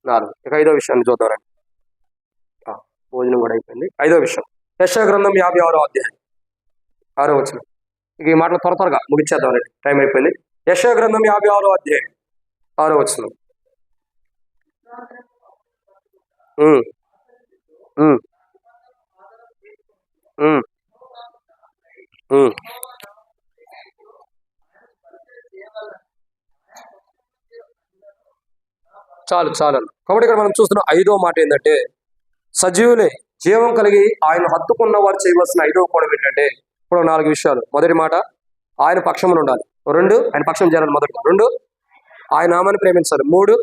4. ఇక 5వ విషయాన్ని చూద్దామండి. భోజనం కూడా అయిపోయింది. 5వ విషయం యెషయా గ్రంథం 56వ అధ్యాయం 6వ వచనం. ఇక ఈ మాటలు త్వరగా ముగించేద్దామండి, టైం అయిపోయింది. యెషయా గ్రంథం 56వ అధ్యాయం 6వ వచనం. ఉమ్, ఉమ్, ఉమ్, ఉమ్. చాలు చాలు. కాబట్టి ఇక్కడ మనం చూస్తున్న 5వ మాట ఏంటంటే, సజీవులే జీవం కలిగి ఆయన హత్తుకున్న వారు చేయవలసిన 5వ కోణం ఏంటంటే, ఇప్పుడు 4 విషయాలు. మొదటి మాట, ఆయన పక్షమున ఉండాలి. 2, ఆయన పక్షం చేరాలి. మొదటి 2, ఆయన నామాన్ని ప్రేమించాలి. 3,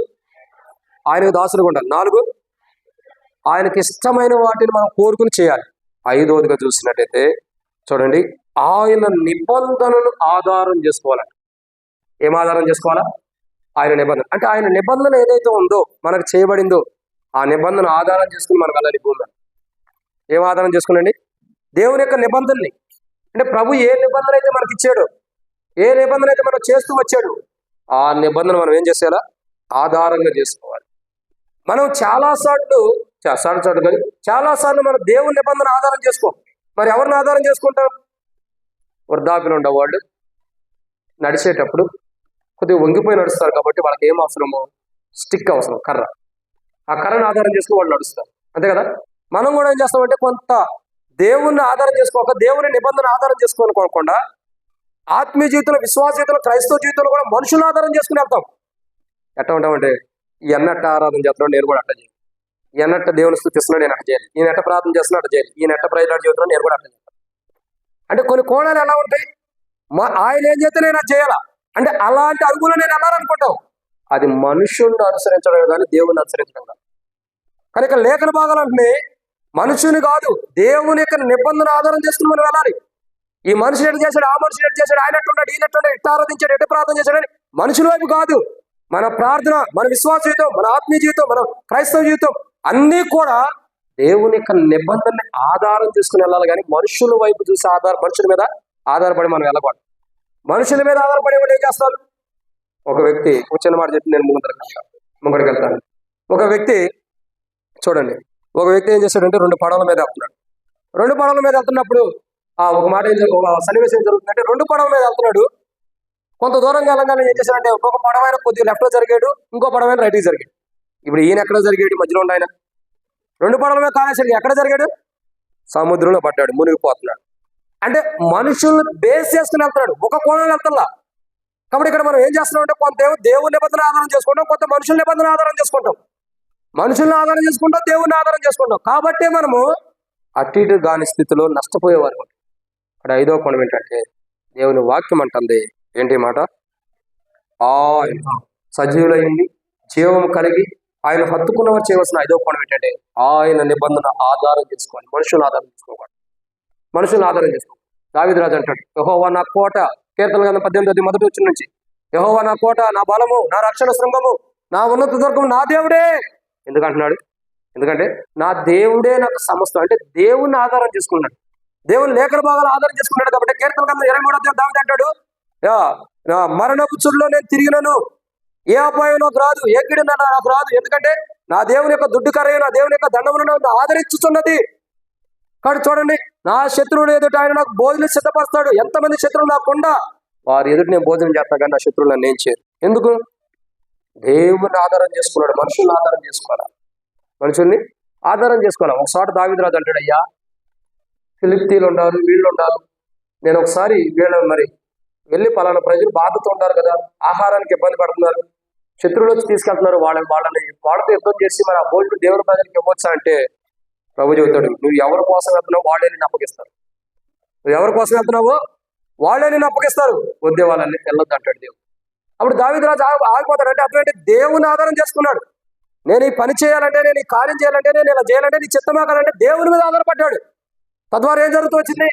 ఆయనకు దాసులుగా ఉండాలి. 4, ఆయనకి ఇష్టమైన వాటిని మనం కోరుకుని చేయాలి. 5వదిగా చూసినట్టయితే చూడండి, ఆయన నిబంధనను ఆధారం చేసుకోవాలంట. ఏం ఆధారం చేసుకోవాలా? ఆయన నిబంధన. అంటే ఆయన నిబంధన ఏదైతే ఉందో, మనకు చేయబడిందో, ఆ నిబంధన ఆధారం చేసుకుని మనం వెళ్ళాలి భూమి. ఏం ఆధారం చేసుకునండి? దేవుని యొక్క నిబంధనని. అంటే ప్రభు ఏ నిబంధన అయితే మనకి ఇచ్చాడో, ఏ నిబంధన అయితే మనం చేస్తూ వచ్చాడు, ఆ నిబంధన మనం ఏం చేసేయాలా? ఆధారంగా చేసుకోవాలి. మనం చాలాసార్లు కానీ చాలాసార్లు మనం దేవుని నిబంధన ఆధారం చేసుకోం. మరి ఎవరిని ఆధారం చేసుకుంటాం? వృద్ధాప్యులు ఉండేవాళ్ళు నడిచేటప్పుడు కొద్దిగా వంగిపోయి నడుస్తారు కాబట్టి వాళ్ళకి ఏం అవసరమో? స్టిక్ అవసరం, కర్ర. ఆ కర్రను ఆధారం చేసుకుని వాళ్ళు నడుస్తారు, అంతే కదా? మనం కూడా ఏం చేస్తామంటే, కొంత దేవుణ్ణి ఆధారం చేసుకోక, దేవుని నిబంధన ఆధారం చేసుకోకుండా, ఆత్మీయ జీవితంలో, విశ్వాస జీవితంలో, క్రైస్తవ జీవితంలో కూడా మనుషులను ఆధారం చేసుకుని వెళ్తాం. ఎట్లా ఉంటామంటే, ఈ అన్నట్ట ఆరాధన చేస్తున్నాడు, నేను కూడా అట్ట చేయాలి. ఈ అన్నట్ట దేవుని స్థుతిస్తున్నాడు, నేను అట్ట చేయాలి. ఈయన ఎట్ట ప్రార్థన చేస్తున్నాడు, అట్ట చేయాలి. ఈయన ఎట్ట ప్రజలాడు జీవితంలో నేను కూడా అట్ట చేయాలి. అంటే కొన్ని కోణాలు ఎలా ఉంటాయి? ఆయన ఏం చేస్తే నేను అది చేయాలా అంటే, అలాంటి అడుగులో నేను వెళ్ళాలనుకుంటాం. అది మనుషుల్ని అనుసరించడం కానీ దేవుని అనుసరించడం కాదు. కనుక లేఖన భాగాలు అంటే మనుషుని కాదు, దేవుని యొక్క నిబంధన ఆధారం చేసుకుని మనం వెళ్ళాలి. ఈ మనిషి ఎటు చేశాడు, ఆ మనిషి ఎటు చేశాడు, ఆయన ఎట్టున్నాడు, ఈయన ఎట్టున్నాడు, ఎట్టు ఆరాధించాడు, ఎటు ప్రార్థన చేశాడని మనుషుల వైపు కాదు. మన ప్రార్థన, మన విశ్వాస జీవితం, మన ఆత్మీయ జీవితం, మన క్రైస్తవ జీవితం అన్నీ కూడా దేవుని యొక్క నిబంధనని ఆధారం చేసుకుని వెళ్ళాలి. కానీ మనుషుల వైపు చూసి మనుషుల మీద ఆధారపడి మనం వెళ్ళకూడదు. మనుషుల మీద ఆధారపడే వాడు ఏం చేస్తారు? ఒక వ్యక్తి, ఒక చిన్న మాట చెప్పి నేను ముంగడికి వెళ్తాను. ఒక వ్యక్తి చూడండి, ఒక వ్యక్తి ఏం చేశాడంటే 2 పడవల మీద వెళ్తున్నాడు. 2 పడవల మీద వెళ్తున్నప్పుడు ఒక మాట ఒక సన్నివేశం జరుగుతుందంటే, 2 పడవల మీద వెళ్తున్నాడు. కొంత దూరంగా వెళ్ళగానే ఏం చేశాడంటే, ఒక్కొక్క పడవైన కొద్దిగా లెఫ్ట్లో జరిగాడు, ఇంకో పడవైన రైట్కి జరిగాడు. ఇప్పుడు ఈయన ఎక్కడ జరిగాడు? మధ్యలో ఉండి ఆయన 2 పడవల మీద కాలేసరికి ఎక్కడ జరిగాడు? సముద్రంలో పడ్డాడు, మునిగిపోతున్నాడు. అంటే మనుషుల్ని బేస్ చేసుకుని వెళ్తున్నాడు, ఒక కోణం వెళ్తున్నా. కాబట్టి ఇక్కడ మనం ఏం చేస్తున్నాం అంటే, కొంత దేవుని నిబంధన ఆధారం చేసుకుంటాం, కొంత మనుషుల నిబంధన ఆధారం చేసుకుంటాం. మనుషుల్ని ఆధారం చేసుకుంటాం, దేవుని ఆధారం చేసుకుంటాం. కాబట్టి మనము అటు ఇటు కాని స్థితిలో నష్టపోయేవారు. ఇక్కడ 5వ కోణం ఏంటంటే, దేవుని వాక్యం అంటుంది ఏంటి మాట? ఆయన సజీవులైంది, జీవం కలిగి ఆయన హత్తుకున్నవారు చేయవలసిన 5వ కోణం ఏంటంటే, ఆయన నిబంధన ఆధారం చేసుకోవాలి. మనుషులను ఆధారం చేసుకోవాలి, మనుషులను ఆధారం చేసుకోవాలి. దావీదు రాజు అంటాడు, యెహోవా నా కోట. కీర్తన గ్రంథం 18 మొదటి వచ్చిన నుంచి, యెహోవా నా కోట, నా బలము, నా రక్షణ శృంగము, నా ఉన్నత దుర్గం, నా దేవుడే. ఎందుకంటున్నాడు? ఎందుకంటే నా దేవుడే నాకు సమస్తం. అంటే దేవుణ్ణి ఆధారం చేసుకున్నాడు, దేవుని లేఖన భాగాలు ఆధారం చేసుకున్నాడు. కాబట్టి కీర్తన గ్రంథం 23 దావీదు అంటాడు, మరణపు చుల్లో నేను తిరిగినను, ఏ అపాయం నాకు రాదు, ఏ గిడి నాకు రాదు. ఎందుకంటే నా దేవుని యొక్క దుడ్డు కరయ్య, నా దేవుని యొక్క దండమును ఆదరించుతున్నది. కాబట్టి చూడండి, నా శత్రువులు ఎదుట ఆయన నాకు భోజనం సిద్ధపరుస్తాడు. ఎంతమంది శత్రువులు నాకుండా వారి ఎదుటి నేను భోజనం చేస్తాను, కానీ నా శత్రువులు నన్ను ఏం చేయరు. ఎందుకు? దేవుని ఆధారం చేసుకున్నాడు. మనుషుల్ని ఆధారం చేసుకోవాలా, మనుషుల్ని ఆధారం చేసుకోవాలా. ఒకసారి దావీదు రాజు అంటాడు, అయ్యా ఫిలిష్తీయులు ఉండాలి, వీళ్ళు ఉండాలి, నేను ఒకసారి మరి వెళ్ళి పలానా ప్రజలు బాధతో ఉన్నారు కదా, ఆహారానికి ఇబ్బంది పడుతున్నారు, శత్రువులు వచ్చి తీసుకెళ్తున్నారు, వాళ్ళతో యుద్ధం చేసి మరి ఆ భోజనం దేవుని ప్రజలకు ఇవ్వచ్చా అంటే, ప్రభు చెబుతాడు, నువ్వు ఎవరి కోసం వెళ్తున్నావు వాళ్ళే నిన్ను అప్పగిస్తారు. నువ్వు ఎవరి కోసం వెళ్తున్నావో వాళ్ళే నిన్ను అప్పగిస్తారు. వద్దే వాళ్ళని వెళ్ళొద్దు అంటాడు దేవుడు. అప్పుడు దావీదు రాజు ఆగిపోతాడు. అంటే అటువంటి దేవుని ఆధారం చేసుకున్నాడు. నేను ఈ పని చేయాలంటే, నేను ఈ కార్యం చేయాలంటే, నేను ఇలా చేయాలంటే నీ చిత్తమా కాదంటే దేవుని మీద ఆధారపడ్డాడు. తద్వారా ఏం జరుగుతూ వచ్చింది?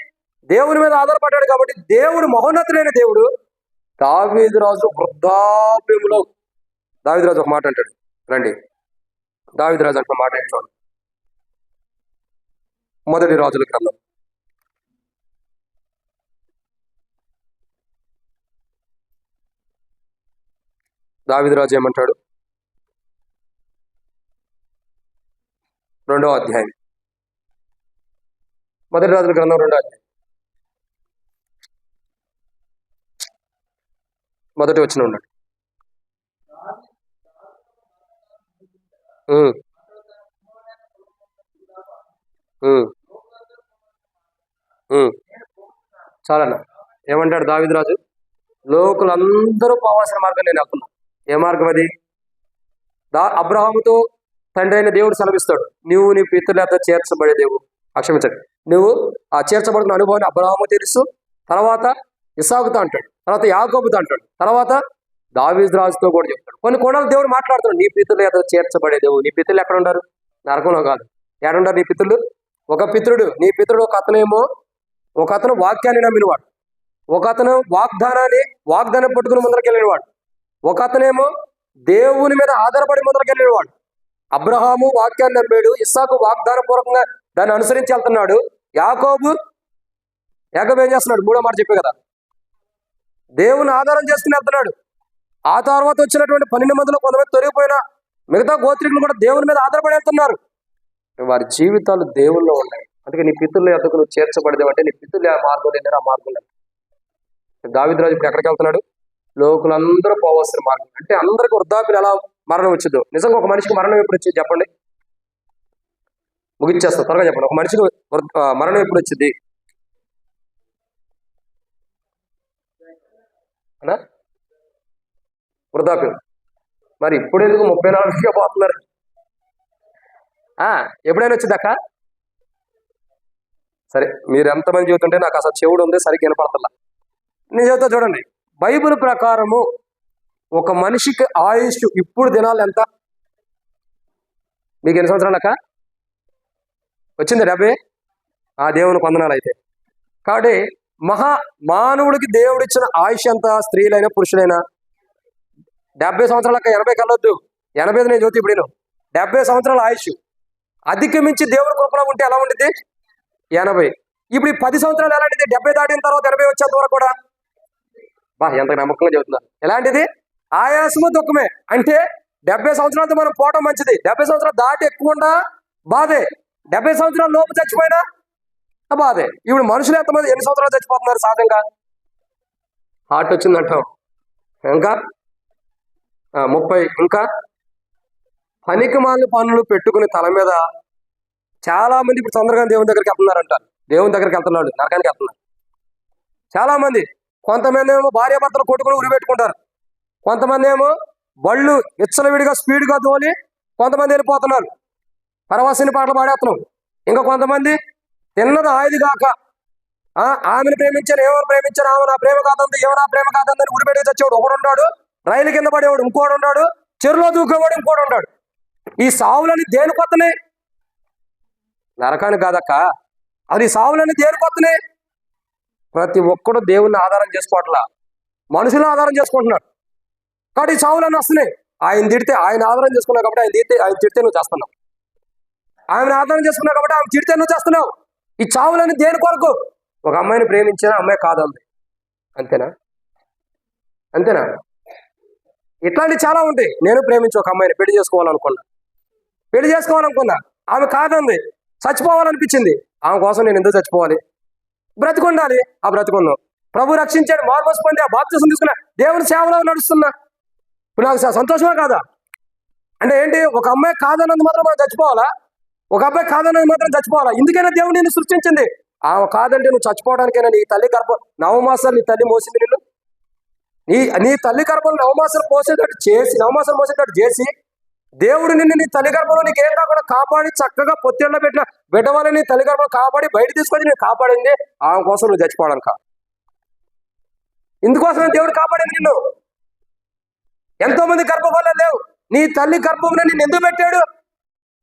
దేవుని మీద ఆధారపడ్డాడు. కాబట్టి దేవుడు మహోన్నతుడైన దేవుడు. దావీదు రాజు వృద్ధాప్యములో దావీదు రాజు ఒక మాట అంటాడు, రండి. దావీదు రాజు అంటున్న మాట ఏంటో, మొదటి రాజుల గ్రంథం దావీదు రాజు ఏమంటాడు? 2వ అధ్యాయం, మొదటి రాజుల గ్రంథం 2వ అధ్యాయం మొదటి వచనం ఉండండి. ఉమ్, ఉమ్, ఉమ్. చాలన్నా. ఏమంటాడు దావీదు రాజు? లోకులందరూ పోవాల్సిన మార్గం నేను వెళ్తున్నా. ఏ మార్గం అది? అబ్రహాముతో తండ్రి అయిన దేవుడు సెలవిస్తాడు, నువ్వు నీ పితరులతో చేర్చబడే దేవుడు, క్షమించండి, నువ్వు ఆ చేర్చబడిన అనుభవాన్ని అబ్రహాము తెలుసు, తర్వాత ఇస్సాకుతో అంటాడు, తర్వాత యాకోబుతో అంటాడు, తర్వాత దావీదు రాజుతో కూడా చెప్తాడు. కొన్ని కోణాలు దేవుడు మాట్లాడుతున్నాడు, నీ పితరులతో చేర్చబడే దేవుడు. నీ పితరులు ఎక్కడ ఉన్నారు? నరకంలో కాదు. ఎక్కడున్నారు నీ పితరులు? ఒక పితరుడు, నీ పితరుడు ఒక అతనేమో, ఒక అతను వాక్యాన్ని నమ్మినవాడు, ఒక అతను వాగ్దానం పట్టుకుని ముందరకెళ్ళినవాడు, ఒక అతనేమో దేవుని మీద ఆధారపడి ముందరకెళ్ళినవాడు. అబ్రహాము వాక్యాన్ని నమ్మాడు, ఇస్సాకు వాగ్దాన పూర్వకంగా దాన్ని అనుసరించి వెళ్తున్నాడు, యాకోబు ఏం చేస్తున్నాడు? 3వ మాట చెప్పే కదా, దేవుని ఆధారం చేసుకుని వెళ్తున్నాడు. ఆ తర్వాత వచ్చినటువంటి 12 మందిలో కొంతమంది తొలగిపోయినా మిగతా గోత్రికులు కూడా దేవుని మీద ఆధారపడి వెళ్తున్నారు. వారి జీవితాలు దేవుల్లో ఉన్నాయి. అందుకే నీ పితరుల యొద్దకు నువ్వు చేర్చబడదేవు అంటే నీ పితరులు ఆ మార్గం లేని ఆ మార్గం లేదు. దావీదు రాజు ఇప్పుడు ఎక్కడికి వెళ్తున్నాడు? లోకులందరూ పోవాల్సిన మార్గం. అంటే అందరికి వృద్ధాప్యులు ఎలా మరణం వచ్చిందో, నిజంగా ఒక మనిషికి మరణం ఎప్పుడు వచ్చింది చెప్పండి? ముగిచ్చేస్తా, త్వరగా చెప్పండి. ఒక మనిషికి మరణం ఎప్పుడు వచ్చింది? వృద్ధాప్యం. మరి ఇప్పుడు ఎందుకు 34గా పోతున్నారు? ఎప్పుడైనా వచ్చింది అక్క? సరే, మీరు ఎంతమంది చెబుతుంటే నాకు అసలు చెవుడు ఉంది, సరిగ్గా వినపడతల్లా. నేను చెబుతా చూడండి. బైబిల్ ప్రకారము ఒక మనిషికి ఆయుష్ ఇప్పుడు దినాలు ఎంత? మీకు ఎన్ని సంవత్సరాలు అక్క వచ్చింది? 70. దేవుని కొందనాలు అయితే. కాబట్టి మానవుడికి దేవుడు ఇచ్చిన ఆయుష్ ఎంత? స్త్రీలైనా పురుషులైనా 70 సంవత్సరాలక్క. 80 కలవద్దు, 85 నేను జ్యోతి ఇప్పుడు 70 సంవత్సరాల ఆయుష్. అధిగమించి దేవుడి కృపలో ఉంటే ఎలా ఉండిద్ది? 80. ఇప్పుడు ఈ 10 సంవత్సరాలు ఎలాంటిది? 70 దాటిన తర్వాత 80 వచ్చేంత వరకు కూడా ఎంత నమ్మకంగా చెబుతున్నారు. ఎలాంటిది? ఆయాసము దుఃఖమే. అంటే 70 సంవత్సరాలతో మనం పోవటం మంచిది. 70 సంవత్సరాలు దాటి ఎక్కువ బాధే. 70 సంవత్సరాల లోపు చచ్చిపోయినా బాధే. ఇప్పుడు మనుషులు ఎంతమంది ఎన్ని సంవత్సరాలు చచ్చిపోతున్నారు సహజంగా? హార్ట్ వచ్చిందంటాం, ఇంకా 30, ఇంకా పనికిమాలిన పనులు పెట్టుకుని తల మీద చాలా మంది ఇప్పుడు తొందరగా దేవుని దగ్గరికి వెళ్తున్నారంటారు. దేవుని దగ్గరికి వెళ్తున్నాడు, నరకానికి వెళ్తున్నారు చాలా మంది. కొంతమంది ఏమో భార్యాభర్తలు కొట్టుకుని ఉరి పెట్టుకుంటారు, కొంతమంది ఏమో బళ్ళు విచ్చలవిడిగా స్పీడ్గా తోలి కొంతమంది వెళ్ళిపోతున్నారు, పరవశిని పాటలు పాడేస్తున్నాం. ఇంకా కొంతమంది తిన్నది ఆయుధి కాక ఆమెను ప్రేమించాను, ఎవరు ప్రేమించాను, ఆమె నా ప్రేమ కాదంది, ఎవరు నా ప్రేమ కాదందని ఉరిపెట్టి తెచ్చేవాడు ఒకడు ఉన్నాడు, రైలు కింద పడేవాడు ఇంకోడు ఉన్నాడు, చెరువులో దూకేవాడు ఇంకోడు ఉన్నాడు. ఈ సావులని దేనికొత్తనే? నరకానికి కాదక్క, అది సావులని దేనికొత్తనే? ప్రతి ఒక్కడు దేవుణ్ణి ఆధారం చేసుకోవట్లా, మనుషులను ఆధారం చేసుకుంటున్నాడు. కాబట్టి ఈ సావులన్నీ వస్తున్నాయి. ఆయన తిడితే ఆయన ఆధారం చేసుకున్నావు కాబట్టి ఆయన తిడితే నువ్వు చేస్తున్నావు, ఆమెను ఆధారం చేసుకున్నావు కాబట్టి ఆమె తిడితే నువ్వు చేస్తున్నావు. ఈ చావులని దేని కొరకు? ఒక అమ్మాయిని ప్రేమించినా అమ్మాయి కాదంది, అంతేనా? ఇట్లాంటివి చాలా ఉంటాయి. నేను ప్రేమించి ఒక అమ్మాయిని పెళ్లి చేసుకోవాలనుకున్నా, ఆమె కాదంది, చచ్చిపోవాలనిపించింది. ఆమె కోసం నేను ఎందుకు చచ్చిపోవాలి? బ్రతికుండాలి, ఆ బ్రతికున్నావు. ప్రభు రక్షించాడు, మార్మోస్ పొంది ఆ బాప్తిసం తీసుకున్నా, దేవుని సేవలో నడుస్తున్నా. ఇప్పుడు నాకు సంతోషమే కాదా? అంటే ఏంటి? ఒక అమ్మాయి కాదన్నది మాత్రం మనం చచ్చిపోవాలా? ఒక అబ్బాయి కాదన్నది మాత్రం చచ్చిపోవాలా? ఇందుకైనా దేవుడు నిన్ను సృష్టించింది. ఆమె కాదంటే నువ్వు చచ్చిపోవడానికైనా నీ తల్లి గర్భం 9 మాసాలు నీ తల్లి మోసింది నిన్ను. నీ తల్లి గర్భం 9 మాసాలు మోసేటట్టు చేసి దేవుడు నిన్ను నీ తల్లి గర్భంలో నీకేం కాకుండా కాపాడి చక్కగా పొత్తిళ్ళ పెట్టిన బిడ్డవాళ్ళని నీ తల్లి గర్భం కాపాడి బయట తీసుకొని నేను కాపాడింది ఆమె కోసం నువ్వు చచ్చిపోవడానికి. ఇందుకోసమే దేవుడు కాపాడింది నిన్ను. ఎంతో మంది గర్భఫలాలు లేవు, నీ తల్లి గర్భంలో నిన్ను ఎందుకు పెట్టాడు?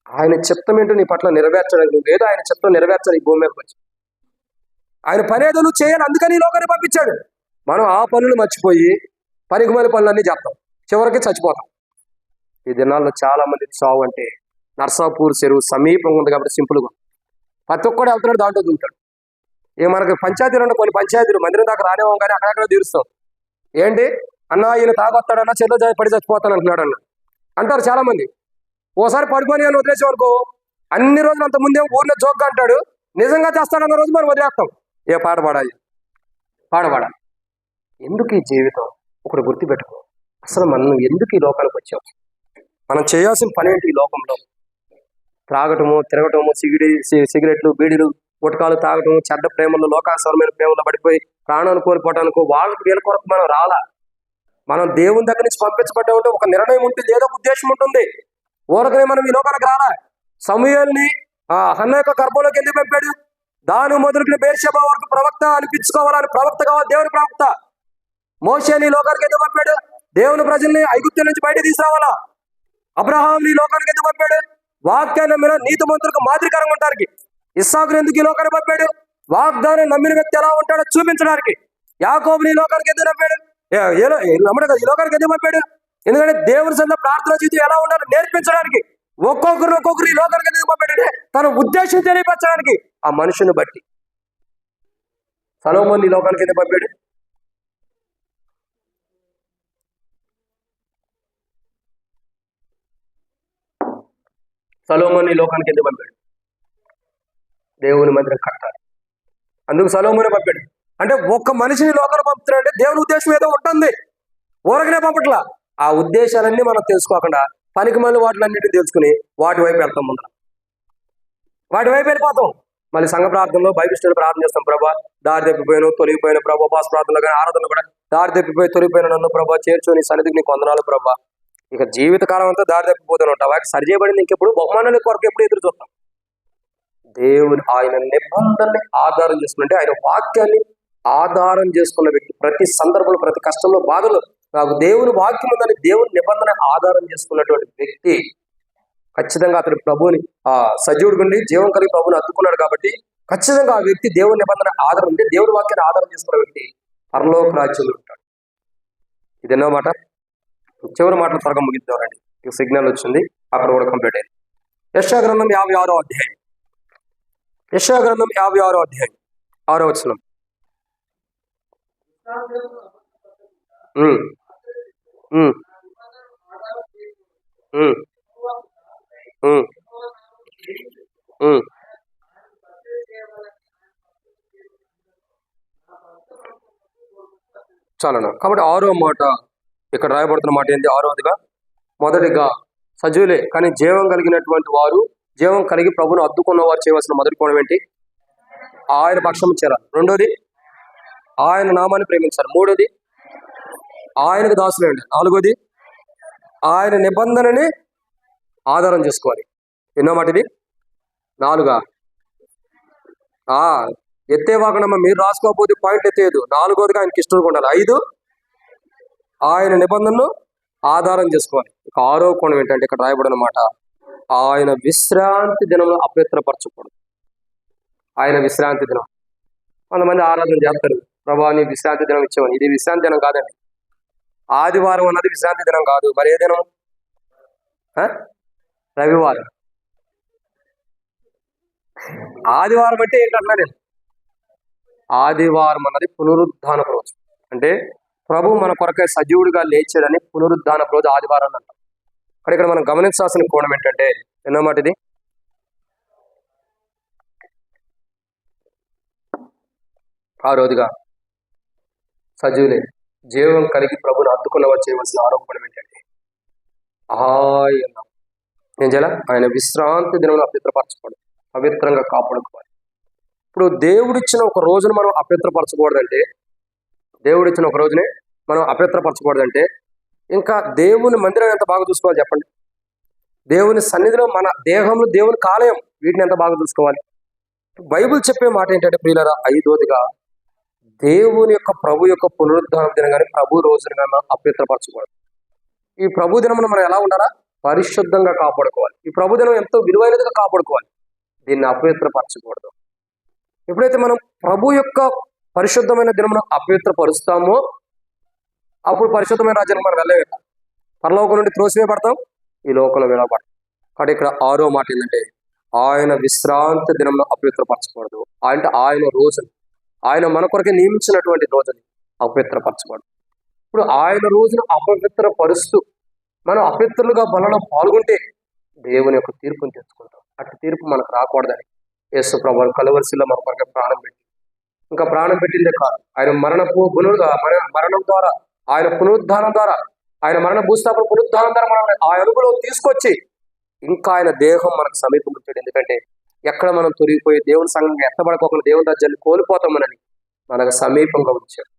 ఆయన చిత్తం ఏంటో నీ పట్ల నెరవేర్చడానికి. నువ్వు ఏదో ఆయన చిత్తం నెరవేర్చాలి ఈ భూమి మీదకి వచ్చి. ఆయన పని ఏదో నువ్వు చేయాలి, అందుకని ఈ లోకాన్ని పంపించాడు. మనం ఆ పనులు మర్చిపోయి పనికిమాలి పనులన్నీ చేస్తాం, చివరికి చచ్చిపోతాం. ఈ దినాల్లో చాలా మంది చావు అంటే నర్సాపూర్ చెరువు సమీపంగా ఉంది కాబట్టి సింపుల్గా ప్రతి ఒక్కడు వెళ్తున్నాడు, దాంట్లో దిగుతాడు. మనకి పంచాయతీలు ఉన్న కొన్ని పంచాయతీలు మందిరం దాకా రానివ్వం కానీ అక్కడక్కడ తీరుస్తాం. ఏంటి అన్న, ఈయన తాగొస్తాడన్నా చెరువులో పడి చచ్చిపోతాను అంటున్నాడు అంటారు చాలా మంది. ఓసారి పడిపోయి అని వదిలేసాం అనుకో, అన్ని రోజులు అంత ముందే ఊరిలో జోక్గా అంటాడు, నిజంగా చేస్తాడన్న రోజు మనం వదిలేస్తాం. ఏ పాట పాడాలి, పాడాలి. ఎందుకు ఈ జీవితం? ఒకటి గుర్తుపెట్టుకో, అసలు మనం ఎందుకు ఈ లోకానికి వచ్చాం? మనం చేయాల్సిన పని ఏంటి ఈ లోకంలో? త్రాగటము, తిరగటము, సిగరెట్లు, బీడీలు, గుటకాలు తాగటము, చెడ్డ ప్రేమలు, లోకాసరమైన ప్రేమలో పడిపోయి ప్రాణాన్ని కోల్పోవటానికి వాళ్ళకి వీళ్ళ కొరకు మనం రాలా. మనం దేవుని దగ్గర నుంచి పంపించబడ్డా ఉంటే ఒక నిర్ణయం ఉంటుంది, ఏదో ఉద్దేశం ఉంటుంది. ఊరకనే మనం ఈ లోకానికి రాలా. సమూయేలుని హన్న యొక్క గర్భంలోకి ఎందుకు పంపాడు? దాని మొదలుకుని బేర్షెబా వరకు ప్రవక్త అనిపించుకోవాలని, ప్రవక్త కావాలి దేవుని ప్రవక్త. మోషేని ఈ లోకానికి ఎందుకు పంపాడు? దేవుని ప్రజల్ని ఐగుప్తు నుంచి బయట తీసుకురావాలా. అబ్రహాంని ఈ లోకానికి ఎందుకు పంపాడు? వాక్యాన్ని నమ్మిన నీతిమంతులకు మాదిరికరంగా ఉండడానికి. ఇస్సాకుని ఎందుకు ఈ లోకానికి పంపాడు? వాగ్దానం నమ్మిన వ్యక్తి ఎలా ఉంటాడో చూపించడానికి. యాకోబుని ఈ లోకానికి ఎందుకు పంపాడు? నమ్మడు ఈ లోకానికి ఎందుకు పంపాడు? ఎందుకంటే దేవుని సంత ప్రార్థన జీవితం ఎలా ఉండాలో నేర్పించడానికి. ఒక్కొక్కరు ఈ లోకానికి ఎందుకు పంపాడంటే తన ఉద్దేశం తెలియపరచడానికి. ఆ మనుషుని బట్టి సొలొమోను ఈ లోకానికి ఎందుకు పంపాడు? సొలొమోను ఈ లోకానికి ఎందుకు పంపాడు? దేవుని మందిరం కట్టాలి, అందుకు సొలొమోనే పంపాడు. అంటే ఒక్క మనిషిని లోకాన్ని పంపుతున్నాడంటే దేవుని ఉద్దేశం ఏదో ఉంటుంది, ఊరకనే పంపట్లా. ఆ ఉద్దేశాలన్నీ మనం తెలుసుకోకుండా పనికి మళ్ళీ వాటిలన్నింటినీ తెలుసుకుని వాటి వైపు వెళ్తాం. ముందర వాటి వైపు వెళ్ళిపోతాం. మళ్ళీ సంఘ ప్రార్థనలో బైబిల్ స్టడీ ప్రార్థన చేస్తాం. ప్రభా దారి తప్పిపోయాను, తొలగిపోయిన ప్రభా, ఉపాస ప్రార్థనలో కానీ ఆరాధనలో కూడా దారి తప్పిపోయి తొలగిపోయిన నన్ను ప్రభా చేర్చుని సన్నిధికి నీకు వందనాలు ప్రభా. ఇక జీవితకాలం అంతా దారి తప్పిపోతూనే ఉంటాం. వాటికి సరి చేయబడింది ఇంకెప్పుడు బహుమానాల కొరకు ఎప్పుడు ఎదురు చూస్తాం? దేవుని ఆయన నిబంధనని ఆధారం చేసుకుంటే, ఆయన వాక్యాన్ని ఆధారం చేసుకున్న వ్యక్తి ప్రతి సందర్భంలో, ప్రతి కష్టంలో, బాధలో నాకు దేవుని వాక్యం ఉందని దేవుని నిబంధన ఆధారం చేసుకున్నటువంటి వ్యక్తి ఖచ్చితంగా అతని ప్రభుని సజీవుడి నుండి జీవం కలిగి ప్రభుని అద్దుకున్నాడు. కాబట్టి ఖచ్చితంగా ఆ వ్యక్తి దేవుని నిబంధన ఆధారం ఉంటే, దేవుని వాక్యాన్ని ఆధారం చేసుకున్న వ్యక్తి పరలోక రాజ్యంలో ఉంటాడు. ఇదెన్నో మాట. చివరి మాటలు త్వరగా ముగిద్దామండి, ఇక సిగ్నల్ వచ్చింది, అక్కడ కూడా కంప్లీట్ అయింది. యెషయా గ్రంథం 56వ అధ్యాయం. యెషయా గ్రంథం 56వ అధ్యాయం 6వ వచనం. చాలనా? కాబట్టి 6వ మాట ఇక్కడ రాయబడుతున్న మాట ఏంటి? 6వదిగా, మొదటిగా సజీవులే కానీ జీవం కలిగినటువంటి వారు, జీవం కలిగి ప్రభును అద్దుకున్న వారు చేయవలసిన మొదటి కోణం ఏంటి? ఆయన పక్షం చేరాలి. రెండోది ఆయన నామాన్ని ప్రేమించాలి. మూడోది ఆయనకు దాసులే ఉండాలి. నాలుగోది ఆయన నిబంధనని ఆధారం చేసుకోవాలి. ఎన్నో మాట ఇది? 4గా ఎత్తేవాకనమ్మ మీరు రాసుకోకపోతే పాయింట్ ఎత్తేయదు. 4వదిగా ఆయనకి ఇష్టంగా ఉండాలి. 5 ఆయన నిబంధనను ఆధారం చేసుకోవాలి. ఇక 6వ కోణం ఏంటంటే ఇక్కడ రాయబడిన మాట, ఆయన విశ్రాంతి దినంలో అపవిత్రపరచకూడదు. ఆయన విశ్రాంతి దినం. కొంతమంది ఆరాధన చేస్తారు, ప్రభా నీ విశ్రాంతి దినం ఇచ్చేవాని. ఇది విశ్రాంతి దినం కాదండి. ఆదివారం అన్నది విశ్రాంతి దినం కాదు. మరి ఏ దినం? రవివారం. ఆదివారం అంటే ఏంటన్నా నేను? ఆదివారం అన్నది పునరుద్ధానపు రోజు. అంటే ప్రభు మన కొరకై సజీవుడిగా లేచాడని పునరుద్ధానపు రోజు ఆదివారం అంటాం. ఇక్కడ మనం గమనించాల్సిన కోణం ఏంటంటే, ఎన్నో మాట ఇది? 6వదిగా సజీవులే జీవం కలిగి ప్రభుని అద్దుకున్నవారు చేయవలసిన ఆరోపణం ఏంటంటే, ఏం చేయాలి? ఆయన విశ్రాంతి దినంలో అపవిత్రపరచకూడదు, పవిత్రంగా కాపాడుకోవాలి. ఇప్పుడు దేవుడిచ్చిన ఒక రోజును మనం అపవిత్రపరచకూడదంటే, దేవుడిచ్చిన ఒక రోజునే మనం అపవిత్రపరచకూడదంటే ఇంకా దేవుని మందిరం ఎంత బాగా చూసుకోవాలి చెప్పండి? దేవుని సన్నిధిలో మన దేహంలో దేవుని కాలయం, వీటిని ఎంత బాగా చూసుకోవాలి? బైబిల్ చెప్పే మాట ఏంటంటే ప్రియులారా, 5వదిగా దేవుని యొక్క ప్రభు యొక్క పునరుద్ధానం దినం కానీ ప్రభు రోజున కానీ అపవిత్రపరచకూడదు. ఈ ప్రభు దినమును మనం ఎలా ఉండాలా? పరిశుద్ధంగా కాపాడుకోవాలి. ఈ ప్రభు దినం ఎంతో విలువైనదిగా కాపాడుకోవాలి. దీన్ని అపవిత్రపరచకూడదు. ఎప్పుడైతే మనం ప్రభు యొక్క పరిశుద్ధమైన దినమును అపవిత్రపరుస్తామో అప్పుడు పరిశుద్ధమైన రాజ్యానికి మనం వెళ్ళవేట. పరలోకం నుండి త్రోసివేయబడతాం, ఈ లోకంలో వెళ్ళబడతాం. కాబట్టి ఇక్కడ 6వ మాట ఏంటంటే, ఆయన విశ్రాంతి దినంలో అపవిత్రపరచకూడదు. అంటే ఆయన రోజుని, ఆయన మన కొరకే నియమించినటువంటి రోజుని అపవిత్రపరచకూడదు. ఇప్పుడు ఆయన రోజును అపవిత్రపరుస్తూ మనం అపవిత్రులుగా బలలో పాల్గొంటే దేవుని యొక్క తీర్పుని తెచ్చుకుంటాం. అట్టి తీర్పు మనకు రాకూడదని యేసు ప్రభువు కలువరిశిలో మన కొరకు ప్రాణం పెట్టి, ఇంకా ప్రాణం పెట్టిందే కాదు, ఆయన మరణం ద్వారా, ఆయన పునరుద్ధానం ద్వారా, ఆయన మరణ భూస్థాపన పునరుద్ధానం ద్వారా మనం ఆ అడుగులో తీసుకొచ్చి ఇంకా ఆయన దేహం మనకు సమీపం ఉంచాడు. ఎందుకంటే ఎక్కడ మనం తొలగిపోయి దేవుని సంఘంగా ఎత్తబడుకోకుండా దేవుని రాజ్యాన్ని కోల్పోతామని మనకు సమీపంగా ఉంచాడు.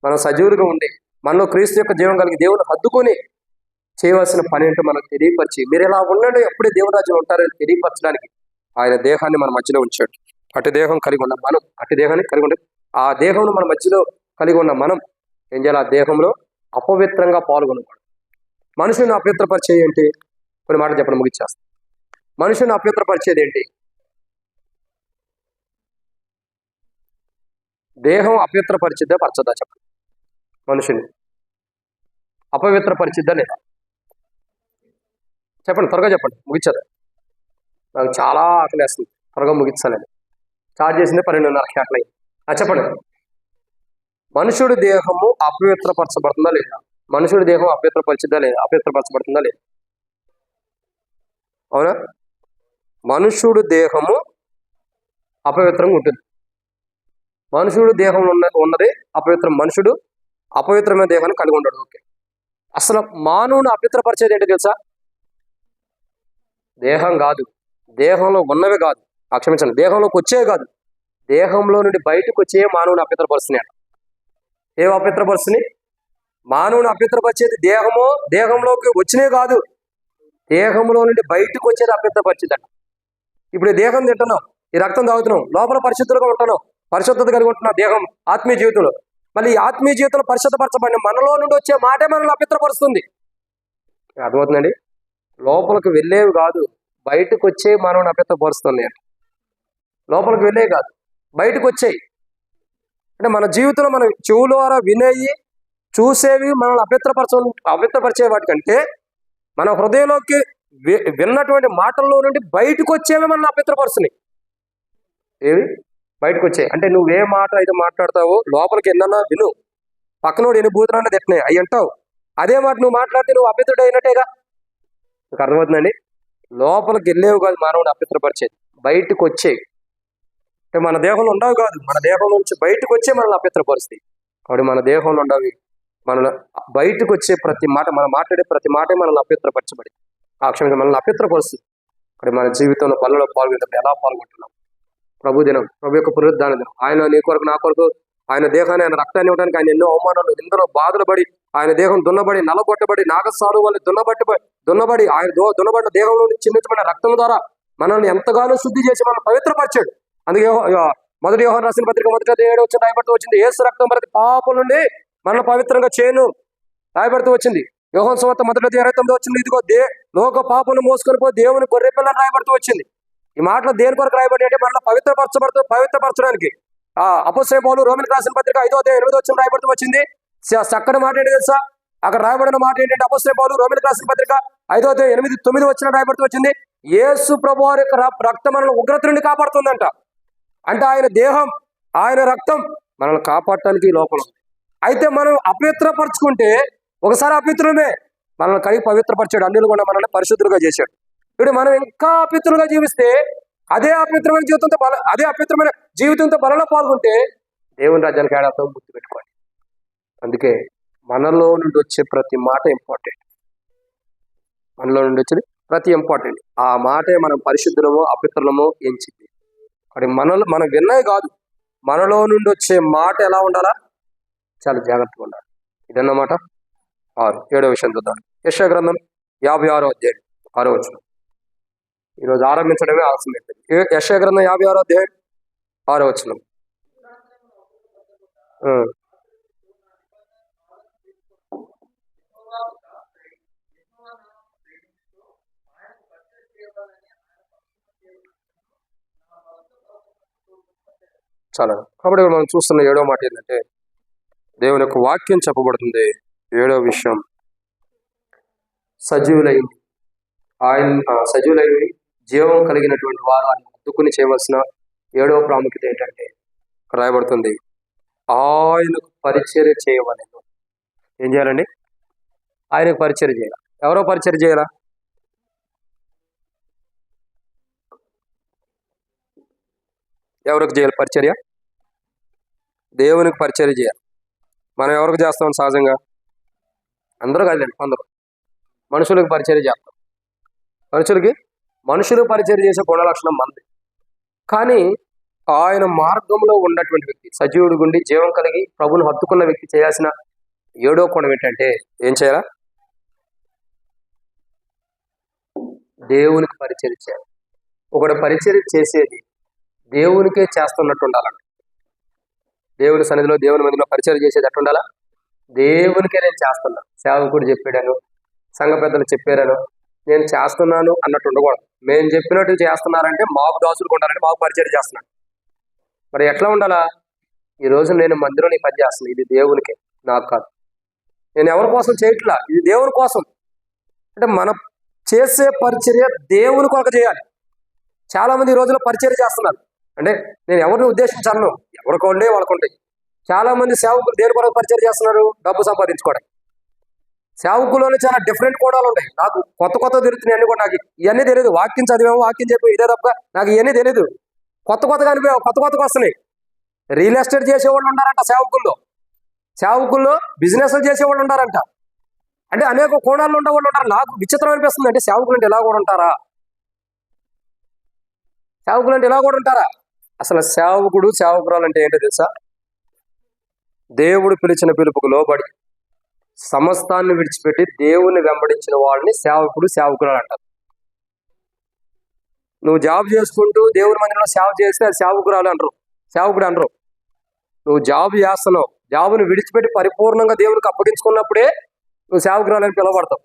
మనం సజీవులుగా ఉండి మనలో క్రీస్తు యొక్క జీవం కలిగి దేవుని హద్దుకొని చేయవలసిన పని ఏంటో మనకు తెలియపరిచి, మీరు ఇలా ఉండండి ఎప్పుడే దేవుని రాజ్యం ఉంటారని తెలియపరచడానికి ఆయన దేహాన్ని మన మధ్యలో ఉంచాడు. అటు దేహం కలిగి ఉన్న మనం, అటు దేహాన్ని కలిగి ఉండే ఆ దేహంలో మన మధ్యలో కలిగి ఉన్న మనం ఏం చేయాలి? ఆ దేహంలో అపవిత్రంగా పాల్గొనకూడదు. మనుషుని అపవిత్రపరిచేది ఏంటి? కొన్ని మాటలు చెప్పడం ముగిచ్చేస్తాం. మనుషుని అపవిత్రపరిచేది ఏంటి? దేహం అపవిత్రపరిచిద్దా పరచదా చెప్పండి. మనుషుని అపవిత్రపరిచిద్దా లేదా? చెప్పండి, త్వరగా చెప్పండి, ముగిచ్చదా. నాకు చాలా ఆకలి వేస్తుంది, త్వరగా ముగించాలని. స్టార్ట్ చేసింది 12:30 ఆకలి. చెప్పండి, మనుషుడి దేహము అపవిత్రపరచబడుతుందా లేదా? మనుషుడి దేహం అపవిత్రపరిచిద్దా లేదా? అపవిత్రపరచబడుతుందా లేదా? అవునా? మనుషుడు దేహము అపవిత్రంగా ఉంటుంది. మనుషుడు దేహంలో ఉన్నది అపవిత్రం. మనుషుడు అపవిత్రమైన దేహాన్ని కలిగి ఉండడు. ఓకే, అసలు మానవుని అపవిత్రపరిచేది ఏంటో తెలుసా? దేహం కాదు, దేహంలో ఉన్నవి కాదు, క్షమించండి, దేహంలోకి వచ్చేవి కాదు, దేహంలో నుండి బయటకు వచ్చే మానవుని అపవిత్రపరుస్తున్నాయి. ఏం అపవిత్రపరుస్తున్నాయి? మానవుని అపవిత్రపరిచేది దేహంలోకి వచ్చినవి కాదు, దేహంలో నుండి బయటకు వచ్చేది అపవిత్రపరిచేదట. ఇప్పుడు ఈ దేహం తింటున్నాం, ఈ రక్తం తాగుతున్నాం, లోపల పరిశుద్ధులుగా ఉంటున్నాం, పరిశుద్ధత కలిగి ఉంటున్నాం దేహం ఆత్మీయ జీవితంలో. మళ్ళీ ఈ ఆత్మీయ జీవితంలో పరిశుద్ధపరచబడిన మనలో నుండి వచ్చే మాటే మనల్ని అపవిత్రపరుస్తుంది. అర్థమవుతుందండి? లోపలికి వెళ్ళేవి కాదు, బయటకు వచ్చే మనల్ని అపవిత్రపరుస్తుంది. అంటే లోపలికి వెళ్ళేవి కాదు, బయటకు వచ్చేవి. అంటే మన జీవితంలో మనం చెవుల ద్వారా వినేవి, చూసేవి మనల్ని అపవిత్రపరిచే వాటికంటే మన హృదయంలోకి విన్నటువంటి మాటల్లో నుండి బయటకు వచ్చేవి మనల్ని అపవిత్రపరుస్తున్నాయి. ఏవి బయటకు వచ్చాయి అంటే నువ్వు ఏ మాట అయితే మాట్లాడతావో లోపలికి ఎన్నన్నా విను, పక్కనోడు ఎన్ని బూతులన్నా తిట్టినాయి అవి అంటావు, అదే మాట నువ్వు మాట్లాడితే నువ్వు అపవిత్రుడు అయినట్టేగా. మీకు అర్థమవుతుందండి? లోపలికి వెళ్ళేవి కాదు మానవుని అపవిత్రపరిచేది, బయటకు వచ్చేవి. అంటే మన దేహంలో ఉండవు కాదు, మన దేహం నుంచి బయటకు వచ్చే మనల్ని అపవిత్రపరుస్తాయి. కాబట్టి మన దేహంలో ఉండవి మనల్ని బయటకు వచ్చే ప్రతి మాట, మనం మాట్లాడే ప్రతి మాటే మనల్ని అపవిత్రపరచబడి క్షమించి మనల్ని అపవిత్రపరుస్తుంది. అక్కడ మన జీవితంలో పనులలో పాల్గొంటే ఎలా పాల్గొంటున్నాం? ప్రభు దినం, ప్రభు యొక్క పునరుద్ధాన దినం. ఆయన నీ కొరకు నా కొరకు ఆయన దేహాన్ని, ఆయన రక్తాన్ని ఇవ్వడానికి ఆయన ఎన్నో అవమానాలు, ఎందరో బాధలు పడి, ఆయన దేహం దున్నబడి, నలగొట్టబడి, నాగసారు వాళ్ళు దున్నబడి ఆయన దున్నబడిన దేహంలో చిందించబడిన రక్తం ద్వారా మనల్ని ఎంతగానో శుద్ధి చేసి మనం పవిత్రపరిచాడు. అందుకే మొదటి యోహాను రాసిన పత్రిక 1:7 రాయబడుతూ వచ్చింది, యేసు రక్తం ప్రతి పాపం నుండి మనల్ని పవిత్రంగా చేయను రాయబడుతూ వచ్చింది. యోహాను సువార్త 1:29 వచ్చింది, ఇదిగో లోక పాపను మోసుకొని పోయి దేవుని గొర్రె పిల్లని రాయబడుతూ వచ్చింది. ఈ మాటలు దేని కొరకు రాయబడి అంటే మనల్ని పవిత్రపరచడానికి. అపోస్తలుడైన పౌలు రోమీయులకు రాసిన పత్రిక 5:8 రాయబడుతూ వచ్చింది. చక్కని మాట ఏంటి తెలుసా? అక్కడ రాయబడిన మాట ఏంటంటే అపోస్తలుడైన పౌలు రోమీయులకు రాసిన పత్రిక 5:8-9 రాయబడుతూ వచ్చింది, యేసు ప్రభువారి యొక్క రక్తం మనల్ని ఉగ్రత నుండి కాపాడుతుందంట. అంటే ఆయన దేహం, ఆయన రక్తం మనల్ని కాపాడటానికి లోపల. అయితే మనం అపవిత్రపరచుకుంటే ఒకసారి అపవిత్రమే, మనల్ని కడిగి పవిత్రపరిచాడు, అన్యులు కూడా మనల్ని పరిశుద్ధులుగా చేశాడు. ఇప్పుడు మనం ఇంకా అపవిత్రులుగా జీవిస్తే అదే అపవిత్రమైన జీవితంతో బలలో పాల్గొంటే దేవుని రాజ్యానికి ఏడాతో గుర్తుపెట్టుకోండి. అందుకే మనలో నుండి వచ్చే ప్రతి మాట ఇంపార్టెంట్. మనలో నుండి వచ్చేది ప్రతి ఇంపార్టెంట్. ఆ మాటే మనం పరిశుద్ధులమో అపవిత్రులమో ఎంచింది. అది మనం విన్నవి కాదు, మనలో నుండి వచ్చే మాట ఎలా ఉండాలా? చాలా జాగ్రత్తగా ఉండాలి. ఇదన్నమాట 7వ విషయం చూద్దాం. యెషయా గ్రంథం 56వ అధ్యాయం 6వ వచనం. ఈరోజు ఆరంభించడమే ఆలస్యం అయిపోయింది. యెషయా గ్రంథం 56వ అధ్యాయం 6వ వచనం. చాలా. కాబట్టి మనం చూస్తున్న 7వ మాట ఏంటంటే దేవుని యొక్క వాక్యం చెప్పబడుతుంది. 7వ విషయం, సజీవులైంది సజీవులైంది జీవం కలిగినటువంటి వారు ఆయన హత్తుకుని చేయవలసిన 7వ ప్రాముఖ్యత ఏంటంటే రాయబడుతుంది, ఆయనకు పరిచర్య చేయవలెను. ఏం చేయాలండి? ఆయనకు పరిచర్య చేయాలి. ఎవరో పరిచర్య చేయాలా? ఎవరికి చేయాలి పరిచర్య? దేవునికి పరిచర్య చేయాలి. మనం ఎవరికి చేస్తాం సహజంగా? అందరూ కాదండి, అందరూ మనుషులకు పరిచర్య చేస్తాం. మనుషులు పరిచర్య చేసే గుణలక్షణం మంది. కానీ ఆయన మార్గంలో ఉన్నటువంటి వ్యక్తి, సజీవుడు గుండి జీవం కలిగి ప్రభుని హత్తుకున్న వ్యక్తి చేయాల్సిన 7వ కోణం ఏంటంటే, ఏం చేయాలా? దేవునికి పరిచర్య చేయాలి. ఒకడు పరిచర్య చేసేది దేవునికే చేస్తున్నట్టు ఉండాలంట. దేవుని సన్నిధిలో, దేవుని మందిలో పరిచర్య చేసేది ఎట్టు ఉండాలా? దేవునికే నేను చేస్తున్నా, సేవకుడు చెప్పాడను, సంఘ పెద్దలు చెప్పారను నేను చేస్తున్నాను అన్నట్టు ఉండకూడదు. మేము చెప్పినట్టు చేస్తున్నారంటే మాకు దాసులు కొంటారంటే మాకు పరిచర్య చేస్తున్నాను. మరి ఎట్లా ఉండాలా? ఈరోజు నేను మందిరంలో పని చేస్తున్నాను, ఇది దేవునికే, నాకు కాదు. నేను ఎవరి కోసం చేయట్లా, ఇది దేవుని కోసం. అంటే మనం చేసే పరిచర్య దేవుని కొరకు చేయాలి. చాలా మంది ఈ రోజుల్లో పరిచర్య చేస్తున్నారు. అంటే నేను ఎవరిని ఉద్దేశించాను, ఎవరికొండే వాళ్ళకుంటాయి. చాలా మంది సేవకులు దేని కొరకు పరిచర్య చేస్తున్నారు? డబ్బు సంపాదించుకోవడం. సేవకులోనే చాలా డిఫరెంట్ కోణాలు ఉంటాయి. నాకు కొత్త తిరుగుతున్నాయి అన్ని కూడా. నాకు ఇవన్నీ తెలియదు. వాక్యం చదివాము, వాక్యం చెప్పి ఇదే తప్ప నాకు ఇవన్నీ తెలియదు. కొత్తగా అనిపోయావు, కొత్తగా వస్తున్నాయి. రియల్ ఎస్టేట్ చేసేవాళ్ళు ఉన్నారంట సేవకుల్లో బిజినెస్లు చేసేవాళ్ళు ఉన్నారంట. అంటే అనేక కోణాల్లో ఉండేవాళ్ళు ఉంటారు. నాకు విచిత్రం అనిపిస్తుంది. అంటే సేవకులు అంటే ఇలా కూడా ఉంటారా? అసలు సేవకురాలు అంటే ఏంటో తెలుసా? దేవుడు పిలిచిన పిలుపుకు లోబడి సమస్తాన్ని విడిచిపెట్టి దేవుని వెంబడించిన వాళ్ళని సేవకురాలు అంటారు. నువ్వు జాబ్ చేసుకుంటూ దేవుని మందిరంలో సేవ చేస్తే అది సేవకుడు అనరు. నువ్వు జాబ్ చేస్తున్నావు, జాబును విడిచిపెట్టి పరిపూర్ణంగా దేవునికి అప్పగించుకున్నప్పుడే నువ్వు సేవకురాలని పిలవబడతావు.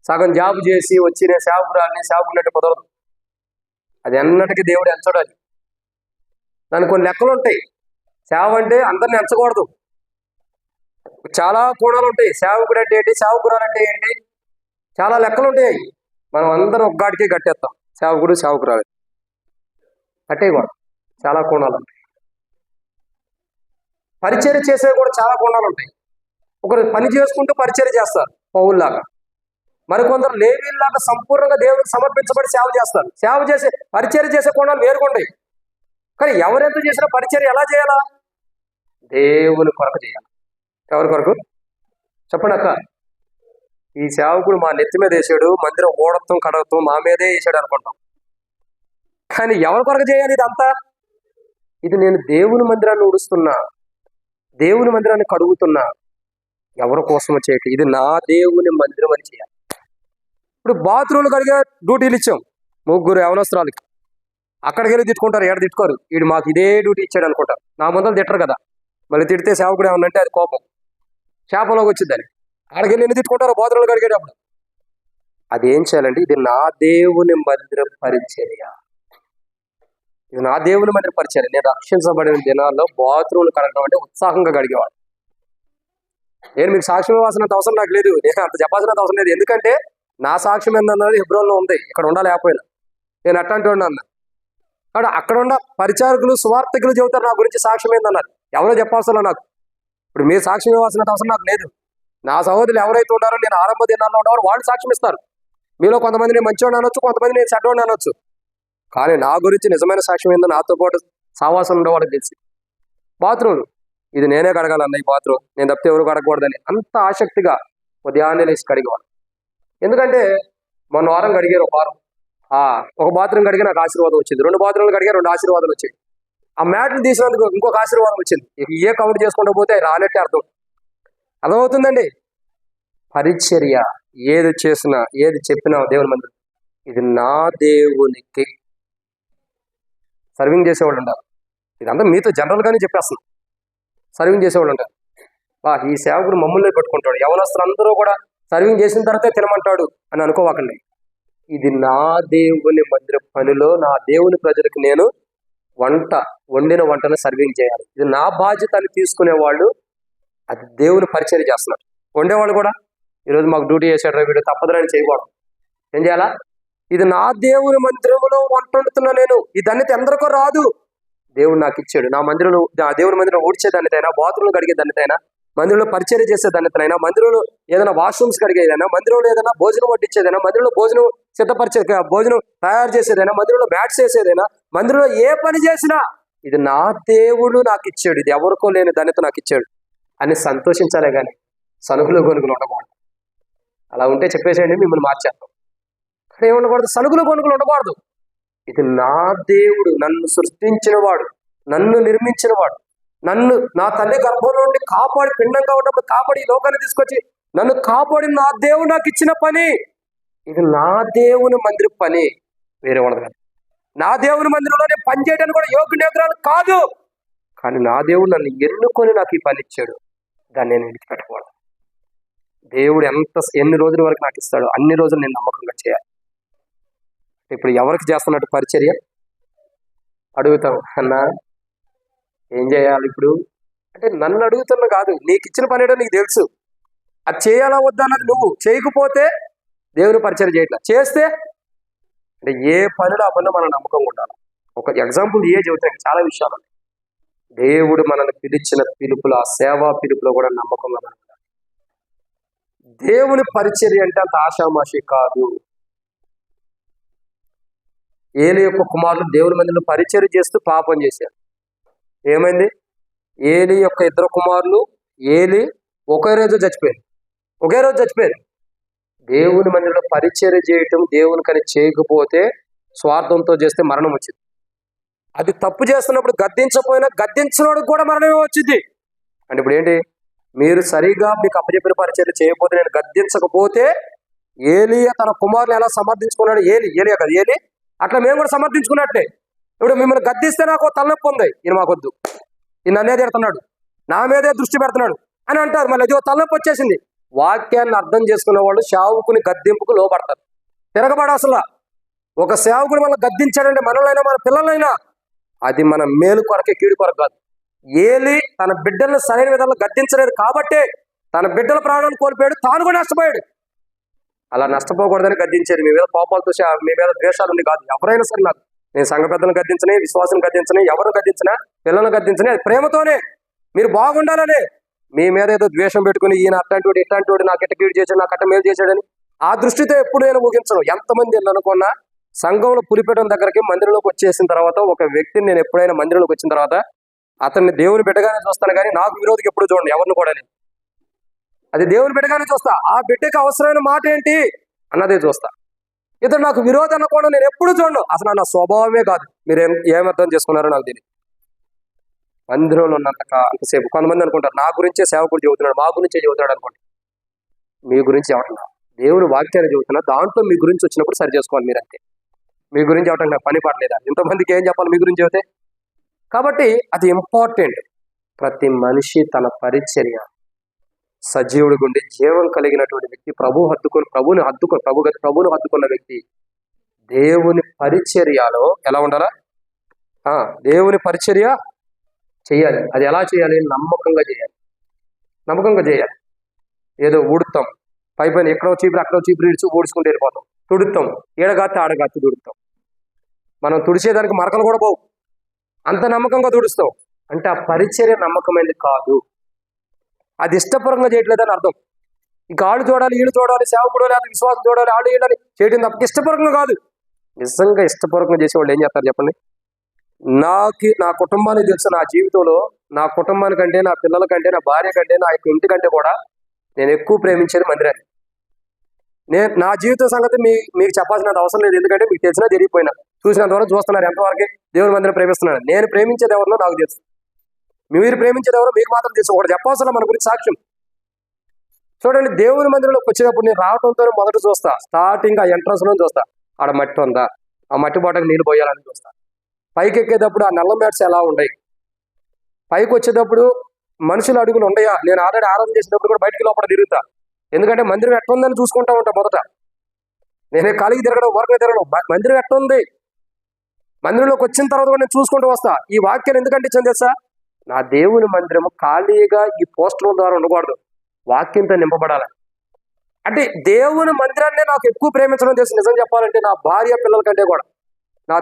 సగం జాబ్ చేసి వచ్చి నేను సేవకున్నట్టు కుదరదు. అది ఎన్నటికీ దేవుడు ఎంచడాలి. దానికి కొన్ని లెక్కలు ఉంటాయి. సేవ అంటే అందరిని ఎంచకూడదు. చాలా కోణాలు ఉంటాయి. సేవకుడు అంటే ఏంటి, సేవకురాలు అంటే ఏంటి, చాలా లెక్కలు ఉంటాయి. మనం అందరం ఒక్కడికే కట్టేస్తాం. సేవకురాలు కట్టేయకూడదు. చాలా కోణాలు ఉంటాయి. పరిచర్య చేసేవి కూడా చాలా కోణాలు ఉంటాయి. ఒకరు పని చేసుకుంటూ పరిచర్య చేస్తారు పౌల్లాగా. మరికొందరు లేవీల్లాగా సంపూర్ణంగా దేవునికి సమర్పించబడి సేవ చేస్తారు. పరిచర్య చేసే కోణాలు వేరుకుంటాయి. కానీ ఎవరెంత చేసినా పరిచర్య ఎలా చేయాలా? దేవుని కొరకు చేయాలి. ఎవరి కొరకు చెప్పండి అక్క? ఈ సేవకుడు మా నెత్తి మీద వేసాడు, మందిరం ఓడత్వం కడగత్వం మా మీదే వేసాడు అనుకుంటాం. కానీ ఎవరి కొరకు చేయాలి ఇదంతా? ఇది నేను దేవుని మందిరాన్ని ఊడుస్తున్నా, దేవుని మందిరాన్ని కడుగుతున్నా, ఎవరి కోసం చేయటం, ఇది నా దేవుని మందిరం అని చేయాలి. ఇప్పుడు బాత్రూమ్లు కడిగే డ్యూటీలు ఇచ్చాం 3 యవనస్తురాలకి. అక్కడికి వెళ్ళి తిట్టుకుంటారు, ఏడ తిట్టుకోరు. వీడు మాకు ఇదే డ్యూటీ ఇచ్చాడు అనుకుంటారు. నా ముందర తిట్టరు కదా. మళ్ళీ తిడితే సేవకుడు ఏమన్నంటే అది కోపం, శాపంలోకి వచ్చిందని. అక్కడికి వెళ్ళి ఎన్ని తిట్టుకుంటారు బాత్రూమ్లు కడిగేటప్పుడు. అదేం చేయాలంటే ఇది నా దేవుని మందిరం పరిచర్య. నేను రక్షించబడిన దినాల్లో బాత్రూమ్లు కడగడం అంటే ఉత్సాహంగా కడిగేవాడు. నేను మీకు సాక్ష్యం ఇవ్వాల్సినంత అవసరం నాకు లేదు, నేను అంత చెప్పాల్సినంత అవసరం లేదు. ఎందుకంటే నా సాక్ష్యం ఏందన్నది హెబ్రోన్లో ఉంది, ఇక్కడ ఉండాలేకపోయినా. నేను అట్లాంటి వాడిని అన్నా. కాబట్టి అక్కడ ఉన్న పరిచారకులు సువార్థకులు చెబుతారు నా గురించి సాక్ష్యం ఏందన్నారు. ఎవరో చెప్పాల్సిన నాకు. ఇప్పుడు మీరు సాక్ష్యం ఇవ్వాల్సినంత అవసరం నాకు లేదు. నా సహోదరులు ఎవరైతే ఉన్నారో నేను ఆరంభ దినాల్లో ఉన్నవారు వాళ్ళు సాక్ష్యం ఇస్తారు. మీలో కొంతమంది నేను మంచివాడిని అనొచ్చు, కొంతమంది నేను చెడ్డవాడిని అనొచ్చు. కానీ నా గురించి నిజమైన సాక్ష్యం ఏందో నాతో పాటు సావాసం ఉండేవాళ్ళకి తెలిసి. బాత్రూమ్ ఇది నేనే కడగాలన్న, ఈ బాత్రూమ్ నేను తప్పితే ఎవరు కడగకూడదని అంత ఆసక్తిగా ఉదయాన్నే లేచి కడిగేవాడు. ఎందుకంటే మొన్న వారం కడిగారు, ఒక బాత్రూమ్ కడిగి నాకు ఆశీర్వాదం వచ్చింది. 2 బాత్రూమ్లు కడిగా 2 ఆశీర్వాదాలు వచ్చాయి. ఆ మ్యాట్లు తీసినందుకు ఇంకొక ఆశీర్వాదం వచ్చింది. ఏ కౌంట్ చేసుకుంటూ పోతే రానట్టే అర్థమవుతుందండి. పరిచర్య ఏది చేసినా ఏది చెప్పినా దేవుని మందిరం ఇది నా దేవునికి సర్వింగ్ చేసేవాళ్ళు ఉండాలి. ఇదంతా మీతో జనరల్గానే చెప్పేస్తున్నాం. సర్వింగ్ చేసేవాళ్ళు ఉంటారు. ఈ సేవకుడు మమ్మల్ని పెట్టుకుంటాడు, యవనస్తులు అందరూ కూడా సర్వింగ్ చేసిన తర్వాతే తినమంటాడు అని అనుకోవాకండి. ఇది నా దేవుని మందిర పనిలో నా దేవుని ప్రజలకు నేను వండిన వంటను సర్వింగ్ చేయాలి. ఇది నా బాధ్యత అని తీసుకునే వాళ్ళు అది దేవుని పరిచర్య చేస్తున్నారు. వండేవాళ్ళు కూడా ఈరోజు మాకు డ్యూటీ చేసాడు వీడు తప్పదని చేయకూడదు. ఏం చేయాలా? ఇది నా దేవుని మందిరంలో వంట వండుతున్నా నేను. ఈ ధన్యత ఎందరికో రాదు, దేవుడు నాకు ఇచ్చాడు. నా దేవుని మందిరం ఊడ్చే ధన్యతైనా, బాత్రూమ్లు కడిగే ధన్యతైనా, మందిరంలో పరిచర్య చేసే ధన్యతనైనా, మందిరంలో ఏదైనా వాష్రూమ్స్ కడిగేదైనా, మందిరంలో ఏదైనా భోజనం వడ్డించేదైనా, మందిరంలో భోజనం తయారు చేసేదైనా, మందిరంలో మ్యాట్స్ వేసేదైనా, మందిరంలో ఏ పని చేసినా ఇది నా దేవుడు నాకు ఇచ్చాడు, ఇది ఎవరికో లేని ధన్యత నాకు ఇచ్చాడు అని సంతోషించాలే కానీ సనుగులు గొనుగులు ఉండకూడదు. అలా ఉంటే చెప్పేసేయండి, మిమ్మల్ని మార్చేస్తాం. అక్కడ ఏముండకూడదు, సనుగులు గొనుగులు ఉండకూడదు. ఇది నా దేవుడు, నన్ను సృష్టించినవాడు, నన్ను నిర్మించినవాడు, నన్ను నా తల్లి గర్భంలో నుండి కాపాడి, పిండంగా ఉన్నప్పుడు కాపాడి ఈ లోకాన్ని తీసుకొచ్చి నన్ను కాపాడి నా దేవుడు నాకు ఇచ్చిన పని. ఇది నా దేవుని మందిర పని, వేరే ఉండదు కదా. నా దేవుని మందిరంలో నేను పని చేయడానికి కూడా యోగ్యురాలు కాదు, కానీ నా దేవుడు నన్ను ఎన్నుకొని నాకు ఈ పని ఇచ్చాడు, దాన్ని నేను విడిచిపెట్టకూడదు. దేవుడు ఎన్ని రోజుల వరకు నాకు ఇస్తాడో అన్ని రోజులు నేను నమ్మకంగా చేయాలి. ఇప్పుడు ఎవరికి చేస్తున్నట్టు పరిచర్య అడుగుతాం, అన్నా ఏం చేయాలి ఇప్పుడు అంటే నన్ను అడుగుతున్నా కాదు, నీకు ఇచ్చిన పని ఏంటో నీకు తెలుసు. అది చేయాలా వద్దా అన్నది నువ్వు. చేయకపోతే దేవుని పరిచర్య చేయట్లా, చేస్తే అంటే ఏ పనిలో ఆ పనిలో మన నమ్మకంగా ఉండాలి. ఒక ఎగ్జాంపుల్ చెబుతాను, చాలా విషయాలు. దేవుడు మనల్ని పిలిచిన పిలుపులో, ఆ సేవా పిలుపులో కూడా నమ్మకంగా ఉండాలి. దేవుని పరిచర్య అంటే అంత ఆషామాషి కాదు. ఏలి యొక్క కుమారులు దేవుని మందిరంలో పరిచర్య చేస్తూ పాపం చేశారు. ఏమైంది? ఏలి యొక్క ఇద్దరు కుమారులు ఏలి ఒకే రోజు చచ్చిపోయారు. దేవుని మందిరంలో పరిచర్య చేయటం దేవునికని చేయకపోతే, స్వార్థంతో చేస్తే మరణం వచ్చింది. అది తప్పు చేస్తున్నప్పుడు గద్దించకపోయినా గద్దించినోడికి కూడా మరణమే వచ్చింది. అంటే ఇప్పుడు ఏంటి, మీరు సరిగా మీకు అప్పచెప్పిన పరిచర్య చేయకపోతే, నేను గద్దించకపోతే ఏలియా తన కుమారుని ఎలా సమర్థించుకున్నాడు, ఏలియా కదా ఏలి, అట్లా మేము కూడా సమర్థించుకున్నట్టే. ఇప్పుడు మిమ్మల్ని గద్దిస్తే నాకు తలనొప్పి ఉంది, ఈయన మాకొద్దు, ఈయన నన్నే తిడుతున్నాడు, నా మీదే దృష్టి పెడుతున్నాడు అని అంటారు. మళ్ళీ అదో తలనొప్పి వచ్చేసింది. వాక్యాన్ని అర్థం చేసుకున్న వాళ్ళు సేవకుని గద్దింపుకు లోపడతారు, తిరగబడ. అసలు ఒక సేవకుడు మనం గద్దించాడంటే, మనలైనా మన పిల్లలైనా, అది మన మేలు కొరకే, కీడు కొరకు కాదు. ఏలి తన బిడ్డలను సరైన విధంగా గద్దించలేదు కాబట్టే తన బిడ్డల ప్రాణాలను కోల్పోయాడు, తాను కూడా నష్టపోయాడు. అలా నష్టపోకూడదని గద్దించేది. మీ మీద కోపాలతో, మీ మీద ద్వేషాలు ఉంది కాదు. ఎవరైనా సరే, నాకు నేను సంఘ పెద్దలను గద్దించని, విశ్వాసం గద్దించని, ఎవరు గద్దించినా, పిల్లలను గద్దించని, అది ప్రేమతోనే, మీరు బాగుండాలని. మీ మీద ఏదో ద్వేషం పెట్టుకుని ఈయన అట్లాంటి ఇట్లాంటి నాకు ఎట్ట కీడు చేశాడు, నాకు అట్ట మేలు చేశాడని ఆ దృష్టితో ఎప్పుడు నేను ఊహించను. ఎంతమంది అనుకున్నా సంఘంలో పులిపేటం దగ్గరికి మందిరంలోకి వచ్చేసిన తర్వాత, ఒక వ్యక్తిని నేను ఎప్పుడైనా మందిరంలోకి వచ్చిన తర్వాత అతన్ని దేవుని బిడ్డగానే చూస్తాను, కానీ నాకు విరోధికి ఎప్పుడు చూడండి, ఎవరిని కూడా నేను. అది దేవుని బిడ్డగానే చూస్తా. ఆ బిడ్డకి అవసరమైన మాట ఏంటి అన్నదే చూస్తా. ఇతను నాకు విరోధం అనుకోవడం నేను ఎప్పుడు చూడను. అసలు నా స్వభావమే కాదు. మీరు ఏమర్థం చేసుకున్నారో నాకు తెలియదు. మందిరంలో అంతసేపు కొంతమంది అనుకుంటారు నా గురించే సేవకుడు చెబుతున్నాడు, మా గురించే చెబుతున్నాడు అనుకోండి. మీ గురించి ఎవరన్నా దేవుని వాక్యాన్ని చెబుతున్నా, దాంట్లో మీ గురించి వచ్చినప్పుడు సరి చేసుకోవాలి. మీరు అంతే. మీ గురించి ఎవటం నాకు పని పడలేదా, ఇంతమందికి ఏం చెప్పాలి మీ గురించి చెబితే. కాబట్టి అది ఇంపార్టెంట్. ప్రతి మనిషి తన పరిచర్య సజీవుడి గుండి జీవం కలిగినటువంటి వ్యక్తి, ప్రభువుని హత్తుకున్న వ్యక్తి దేవుని పరిచర్యలో ఎలా ఉండాలా? దేవుని పరిచర్య చేయాలి. అది ఎలా చేయాలి? నమ్మకంగా చేయాలి. ఏదో ఊడుతాం, పైన ఎక్కడో చీపురు ఇడిచి ఊడ్చుకుంటూ వెళ్ళిపోతాం. తుడుతాం, ఆడగాత్తి తుడుతాం. మనం తుడిచేదానికి మరకలు కూడా పోవు, అంత నమ్మకంగా తుడుస్తాం. అంటే ఆ పరిచర్య నమ్మకమైనది కాదు. అది ఇష్టపూర్వకంగా చేయట్లేదని అర్థం. ఇంకా ఆళ్ళు చూడాలి, వీళ్ళు చూడాలి, సేవకుడు లేదా విశ్వాసం చూడాలి, ఆళ్ళు వీళ్ళని చేయడం తప్ప ఇష్టపూర్వకంగా కాదు. నిజంగా ఇష్టపూర్వకంగా చేసేవాళ్ళు ఏం చేస్తారు చెప్పండి? నా కుటుంబానికి తెలుసు, నా జీవితంలో నా కుటుంబానికంటే, నా పిల్లల కంటే, నా భార్య కంటే, నా యొక్క ఇంటి కంటే కూడా నేను ఎక్కువ ప్రేమించేది మందిరాన్ని. నా జీవిత సంగతి మీకు చెప్పాల్సినంత అవసరం లేదు, ఎందుకంటే మీకు తెలిసినా జరిగిపోయినా, చూసినంతవరకు చూస్తున్నారు ఎంతవరకు దేవుని మందిరం ప్రేమిస్తున్నాడు. నేను ప్రేమించేది ఎవరినో నాకు తెలుసు, మీరు ప్రేమించేది ఎవరో మీకు మాత్రం తెలుసు. ఒకటి చెప్పాల్సిన మన గురించి సాక్ష్యం చూడండి. దేవుని మందిరంలోకి వచ్చేటప్పుడు నేను రావడంతో మొదట చూస్తా, స్టార్టింగ్ ఆ ఎంట్రన్స్ లో చూస్తా, ఆడ మట్టి ఉందా, ఆ మట్టి బాటకు నీళ్ళు పోయాలని చూస్తా. పైకి ఎక్కేటప్పుడు ఆ నల్ల మ్యాట్స్ ఎలా ఉన్నాయి, పైకి వచ్చేటప్పుడు మనుషుల అడుగులు ఉన్నాయా. నేను ఆల్రెడీ ఆరాధన చేసేటప్పుడు కూడా బయటికి లోపల తిరుగుతా, ఎందుకంటే మందిరం ఎట్లా ఉందని చూసుకుంటా ఉంటా. మొదట నేనే కాలికి తిరగడం, వరకు తిరగడం, మందిరం ఎట్లా ఉంది. మందిరంలోకి వచ్చిన తర్వాత కూడా నేను చూసుకుంటూ వస్తా. ఈ వాక్యాన్ని ఎందుకంటే ఇచ్చాను తెలుసా? నా దేవుని మందిరము ఖాళీగా ఈ పోస్టర్ ద్వారా ఉండకూడదు, వాక్యంతో నింపబడాలి. అంటే దేవుని మందిరాన్ని నాకు ఎక్కువ ప్రేమించడం తెలుసు. నిజం చెప్పాలంటే నా భార్య పిల్లల కంటే కూడా, నా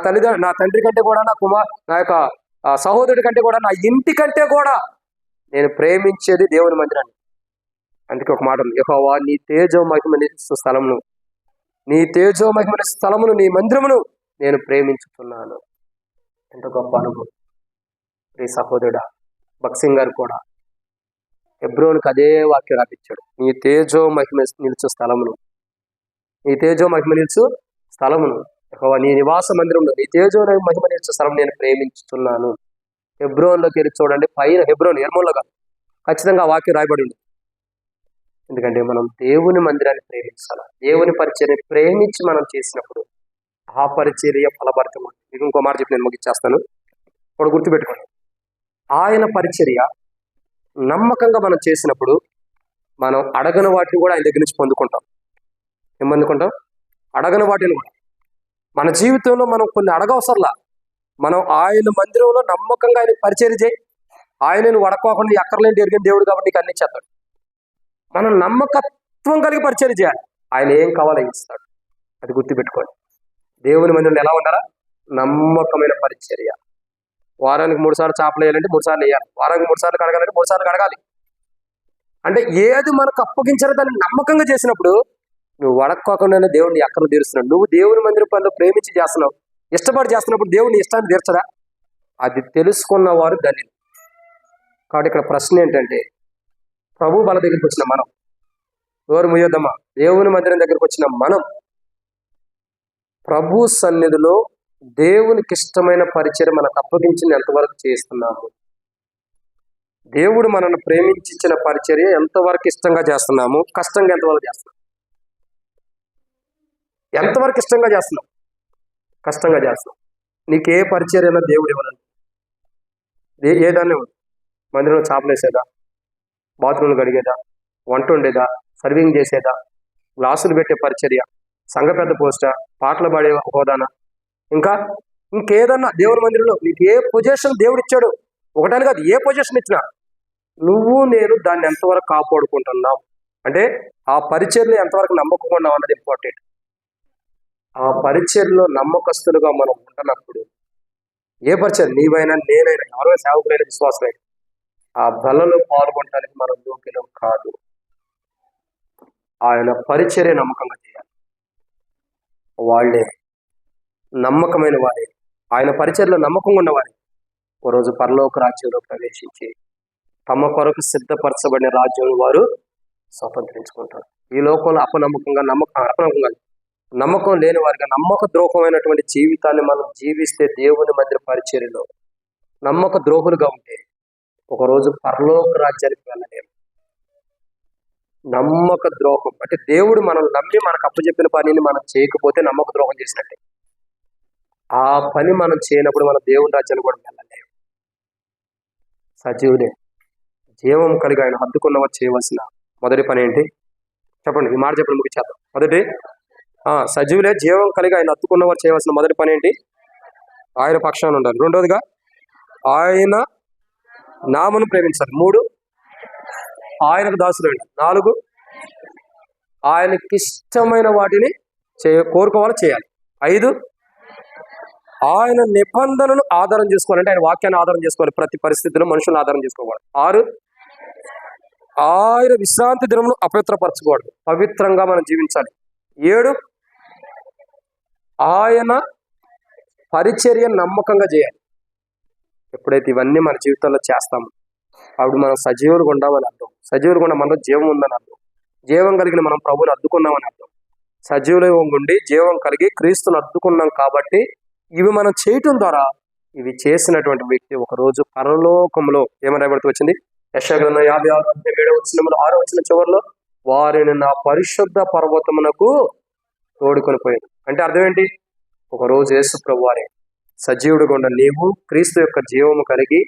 తండ్రి కంటే కూడా, నా యొక్క సహోదరుడి కంటే కూడా, నా ఇంటి కంటే కూడా నేను ప్రేమించేది దేవుని మందిరాన్ని. అందుకే ఒక మాట ఉంది, యెహోవా నీ తేజో మహిమ స్థలమును నీ మందిరమును నేను ప్రేమించుతున్నాను. ఎంత గొప్ప అనుభవం. ఈ సహోదరుడా భక్త్ సింగ్ గారు కూడా హెబ్రోనుకు అదే వాక్యం రాపించాడు. నీ తేజో మహిమ నిలుచు స్థలమును, నీ తేజో మహిమ నిలుచు స్థలమును, నీ నివాస మందిరంలో నీ తేజో మహిమ నిలుచు స్థలం నేను ప్రేమించుతున్నాను. హెబ్రోన్లోకి వెళ్ళి చూడండి, పైన హెబ్రోన్ ఎర్మోన్లో కాదు, ఖచ్చితంగా ఆ వాక్యం రాయబడి ఉంది. ఎందుకంటే మనం దేవుని మందిరాన్ని ప్రేమించాలి. దేవుని పరిచర్యని ప్రేమించి మనం చేసినప్పుడు ఆ పరిచర్య ఫలభరితం. మీకు ఇంకో మాట చెప్పి నేను ముగిచ్చేస్తాను, ఇప్పుడు గుర్తుపెట్టుకోండి. ఆయన పరిచర్య నమ్మకంగా మనం చేసినప్పుడు మనం అడగని వాటిని కూడా ఆయన దగ్గర నుంచి పొందుకుంటాం. ఏం పొందుకుంటాం? అడగని వాటిని కూడా. మన జీవితంలో మనం కొన్ని అడగవసరలా, మనం ఆయన మందిరంలో నమ్మకంగా ఆయన పరిచర్య చేయి. ఆయనను వడకోకుండా ఎక్కర్లేంటి ఎరిగిన దేవుడు కాబట్టి నీకు అన్ని చేస్తాడు. మనం నమ్మకత్వం కలిగి పరిచర్య చేయాలి. ఆయన ఏం కావాలో ఇస్తాడు. అది గుర్తుపెట్టుకోండి. దేవుని మందిరంలో ఎలా ఉండాలా? నమ్మకమైన పరిచర్య. వారానికి 3 సార్లు చేపలు వేయాలంటే 3 సార్లు వేయాలి. వారానికి 3 సార్లు కడగాలంటే 3 సార్లు కడగాలి. అంటే ఏది మనకు అప్పగించారో దాన్ని నమ్మకంగా చేసినప్పుడు నువ్వు వడక్కోకుండానే దేవుడిని ఎక్కడ తీరుస్తున్నావు. నువ్వు దేవుని మందిరం పనిలో ప్రేమించి చేస్తున్నావు, ఇష్టపడి చేస్తున్నప్పుడు దేవుడిని ఇష్టాన్ని తీర్చడా? అది తెలుసుకున్న వారు ధన్యులు. కాబట్టి ఇక్కడ ప్రశ్న ఏంటంటే, ప్రభు బల దగ్గరికి వచ్చిన మనం, నోరు ముయ్యొద్దమ్మా, దేవుని మందిరం దగ్గరికి వచ్చిన మనం ప్రభు సన్నిధిలో దేవునికి ఇష్టమైన పరిచయం మనకు అప్పగించింది ఎంతవరకు చేస్తున్నాము? దేవుడు మనల్ని ప్రేమించిన పరిచర్య ఎంతవరకు ఇష్టంగా చేస్తున్నాము? కష్టంగా ఎంతవరకు చేస్తున్నాం? ఎంతవరకు ఇష్టంగా చేస్తున్నాం? కష్టంగా చేస్తున్నాం. నీకు ఏ పరిచర్య అయినా దేవుడు ఇవ్వనండి. ఏదాన్ని మందిరంలో చాపలేసేదా, బాత్రూమ్లు కడిగేదా, వంట ఉండేదా, సర్వింగ్ చేసేదా, గ్లాసులు పెట్టే పరిచర్య, సంఘ పెద్ద పోస్టా, పాటలు పాడే హోదానా, ఇంకేదన్నా దేవుని మందిరంలో నీకు ఏ పొజిషన్ దేవుడు ఇచ్చాడు, ఒకటానికి అది ఏ పొజిషన్ ఇచ్చినా నువ్వు నేను దాన్ని ఎంతవరకు కాపాడుకుంటున్నావు అంటే ఆ పరిచర్యలో ఎంతవరకు నమ్మకంగా ఉన్నావు అన్నది ఇంపార్టెంట్. ఆ పరిచర్యలో నమ్మకస్తులుగా మనం ఉంటున్నప్పుడు ఏ పరిచయం నీవైనా నేనైనా ఎవరైనా సేవకులైన విశ్వాసమైన ఆ బలలో పాల్గొనడానికి మనం యోగ్యులం కాదు. ఆయన పరిచర్య నమ్మకంగా చేయాలి. వాళ్ళే నమ్మకమైన వారే, ఆయన పరిచర్యలో నమ్మకంగా ఉన్నవారే ఓ రోజు పరలోక రాజ్యంలో ప్రవేశించి తమ కొరకు సిద్ధపరచబడిన రాజ్యం వారు స్వతంత్రించుకుంటారు. ఈ లోకంలో అపనమ్మకంగా నమ్మకం లేని వారిగా నమ్మక ద్రోహమైనటువంటి జీవితాన్ని మనం జీవిస్తే దేవుని మందిర పరిచర్యలో నమ్మక ద్రోహులుగా ఉంటే ఒకరోజు పరలోక రాజ్యానికి వెళ్ళలేము. నమ్మక ద్రోహం అంటే దేవుడు మనం నమ్మి మనకు అప్పచెప్పిన పనిని మనం చేయకపోతే నమ్మక ద్రోహం చేసినట్టే. ఆ పని మనం చేయనప్పుడు మనం దేవుని రాజ్యాన్ని కూడా వెళ్ళలేము. సజీవుడే జీవం కలిగి ఆయన హద్దుకున్నవారు చేయవలసిన మొదటి పని ఏంటి చెప్పండి? ఈ మాట చెప్పండి, ముగిచేద్దాం. మొదటి, సజీవులే జీవం కలిగి ఆయన హత్తుకున్నవారు చేయవలసిన మొదటి పని ఏంటి? ఆయన పక్షాన ఉండాలి. రెండోదిగా ఆయన నామను ప్రేమించాలి. 3, ఆయనకు దాసులండి. 4, ఆయనకి ఇష్టమైన వాటిని కోరుకోవాలి, చేయాలి. 5, ఆయన నిబంధనను ఆధారం చేసుకోవాలంటే ఆయన వాక్యాన్ని ఆధారం చేసుకోవాలి. ప్రతి పరిస్థితిలో మనుషులను ఆధారం చేసుకోవాలి. 6, ఆయన విశ్రాంతి దినమును అపవిత్రపరచకూడదు, పవిత్రంగా మనం జీవించాలి. 7, ఆయన పరిచర్య నమ్మకంగా చేయాలి. ఎప్పుడైతే ఇవన్నీ మన జీవితంలో చేస్తామో అప్పుడు మనం సజీవులుగా ఉండామని అర్థం. సజీవులుగా ఉండ మనలో జీవం ఉందని అర్థం. జీవం కలిగిన మనం ప్రభువుని అద్దుకున్నామని అర్థం. సజీవులుగా ఉండి జీవం కలిగి క్రీస్తుని అద్దుకున్నాం కాబట్టి ఇవి మనం చేయటం ద్వారా ఇవి చేసినటువంటి వ్యక్తి ఒకరోజు పరలోకంలో ఏమని రాయబడుతూ వచ్చింది? యెషయా గ్రంథం 56:7 చివరిలో వారిని నా పరిశుద్ధ పర్వతమునకు తోడుకొని పోయాడు. అంటే అర్థం ఏంటి? ఒకరోజు యేసు ప్రభు వారే సజీవుడిగా ఉన్న నీవు క్రీస్తు యొక్క జీవము కలిగి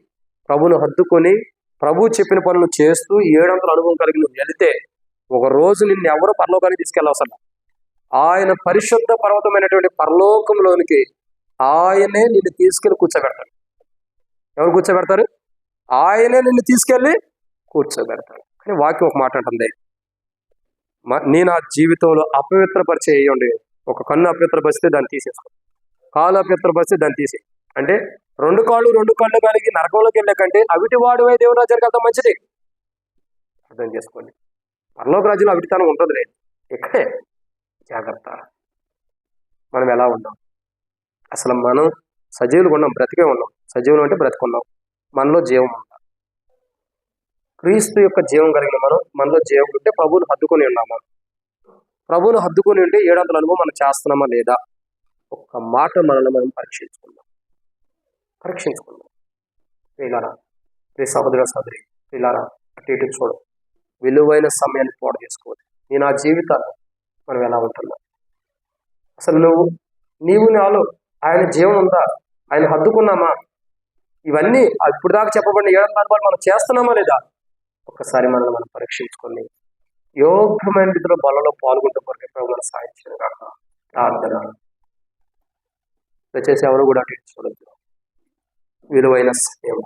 ప్రభును హద్దుకొని ప్రభు చెప్పిన పనులు చేస్తూ 700 అనుభవం కలిగి నువ్వు వెళితే ఒకరోజు నిన్ను ఎవరు పరలోకానికి తీసుకెళ్ళవసరం. ఆయన పరిశుద్ధ పర్వతమైనటువంటి పరలోకంలోనికి ఆయనే నిన్ను తీసుకెళ్లి కూర్చోబెడతాడు. ఎవరు కూర్చోబెడతారు? ఆయనే నిన్ను తీసుకెళ్ళి కూర్చోబెడతాడు. కానీ వాక్యం ఒక మాట అంటుంది, నేను ఆ జీవితంలో అపవిత్రపరిచే వేయండి. ఒక కన్ను అపవిత్రపరిస్తే దాన్ని తీసేసుకో, కాలు అపవిత్రపరిస్తే దాన్ని తీసే. అంటే 2 కాళ్ళు కలిగి నరకంలోకి వెళ్ళే కంటే అవిటి వాడువై దేవుని రాజ్యానికి వెళ్తాం మంచిది. అర్థం చేసుకోండి. పరలోక రాజ్యంలో అవిటితనం ఉంటుంది లేదు, ఇక్కడే జాగ్రత్త. మనం ఎలా ఉన్నాం? అసలు మనం సజీవులుగా ఉన్నాం, బ్రతికే ఉన్నాం. సజీవులు అంటే బ్రతుకున్నాం. మనలో జీవం ఉందా? క్రీస్తు యొక్క జీవం కలిగిన మనలో జీవం ఉంటే ప్రభువును హద్దుకొని ఉన్నామా? ప్రభువును హద్దుకొని ఉంటే 700 అనుభవం మనం చేస్తున్నామా లేదా? ఒక్క మాట మనల్ని మనం పరీక్షించుకుందాం. ప్రియులారా, ప్రియ సహోదర సహోదరి, ప్రియులారా, అటు ఇటు చూడు, విలువైన సమయాన్ని పోటు చేసుకోవాలి. నా జీవితాన్ని మనం ఎలా ఉంటున్నాం? అసలు నీవు నాలో ఆయన జీవం ఉందా? ఆయన హద్దుకున్నామా? ఇవన్నీ ఇప్పుడు దాకా చెప్పబడిన 700 అనుభవాలు మనం చేస్తున్నామా లేదా? ఒక్కసారి మనల్ని మనం పరీక్షించుకొని యోగ్యమైన రీతిలో బలలో పాల్గొంటే కొరకే ప్రభువును సాధించిన కాక ప్రార్థన. దయచేసి ఎవరు కూడా అటు చూడద్దు, విలువైన సమయం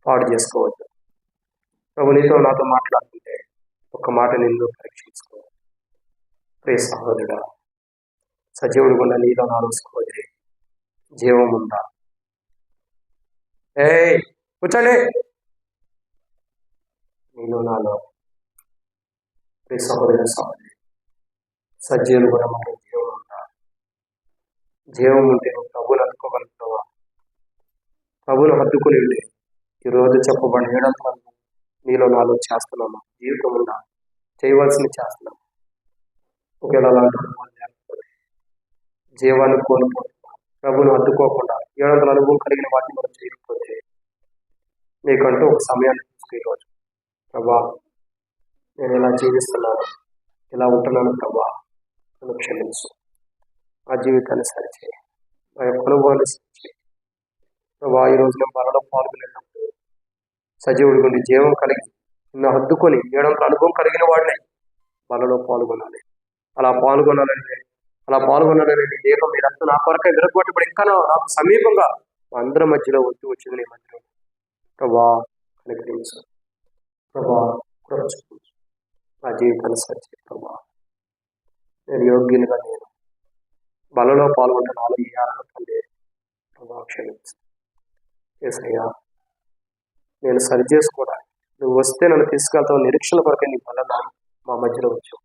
పాడు చేసుకోవద్దు. ప్రభు నీతో నాతో మాట్లాడుతుంటే ఒక్క మాట నిన్ను పరీక్షించుకో. ప్రియ సహోదరుడా, సజీవుడు కూడా నీలో నాలో సహోదరి జీవం ఉందా? కూర్చోండి. నీలో నాలో ప్రియ సహోదరు సహోదరి సజీవులు కూడా మనకు జీవం ఉందా? జీవం ఉంటే నువ్వు ప్రభువును హత్తుకోగలుగుతావా? ప్రభువును హత్తుకుని ఉంటే ఈరోజు చెప్పబడిన 700 నీలో నాలో చేస్తున్నామా? జీవితం ఉందా? చేయవలసింది చేస్తున్నామా? ఒకవేళ జీవాన్ని కోల్పోతున్నాం, ప్రభువును హత్తుకోకుండా 700 అనుభవం కలిగిన వాటిని మనం చేయకపోతే నీకంటూ ఒక సమయాన్ని తీసుకుని ఈరోజు ప్రభా నేను ఎలా జీవిస్తున్నాను, ఎలా ఉంటున్నాను ప్రభా, నన్ను క్షమించు, ఆ జీవితాన్ని సరిచేయి, ఆ యొక్క అనుభవాన్ని సరిచేయి ప్రభా. ఈరోజు నేను బలలో పాల్గొనేటప్పుడు సజీవుడి గుండి జీవం కలిగి నిన్ను హద్దుకొని 700 అనుభవం కలిగిన వాడిని బలలో పాల్గొనాలి. అలా పాల్గొనాలని నీ దేహం మీ రక్తం నా కొరకై విరగొట్టబడి ఇంకా నాకు సమీపంగా అందరి మధ్యలో వచ్చింది నీ మధ్యలో ప్రభా కనికరించు ప్రభా, చూపించు, నా జీవితాన్ని సరిచేయి ప్రభా. నేను యోగ్యునిగా నేను బలలో పాల్గొంటే నాలో ఈ అర్హత లేదు ప్రభా, క్షమించు యేసయ్యా. నేను సరి చేసుకోవడానికి నువ్వు వస్తే నన్ను తీసుకెళ్తావు నిరీక్షణ కొరకే నీ బల మా మధ్యలో వచ్చావు.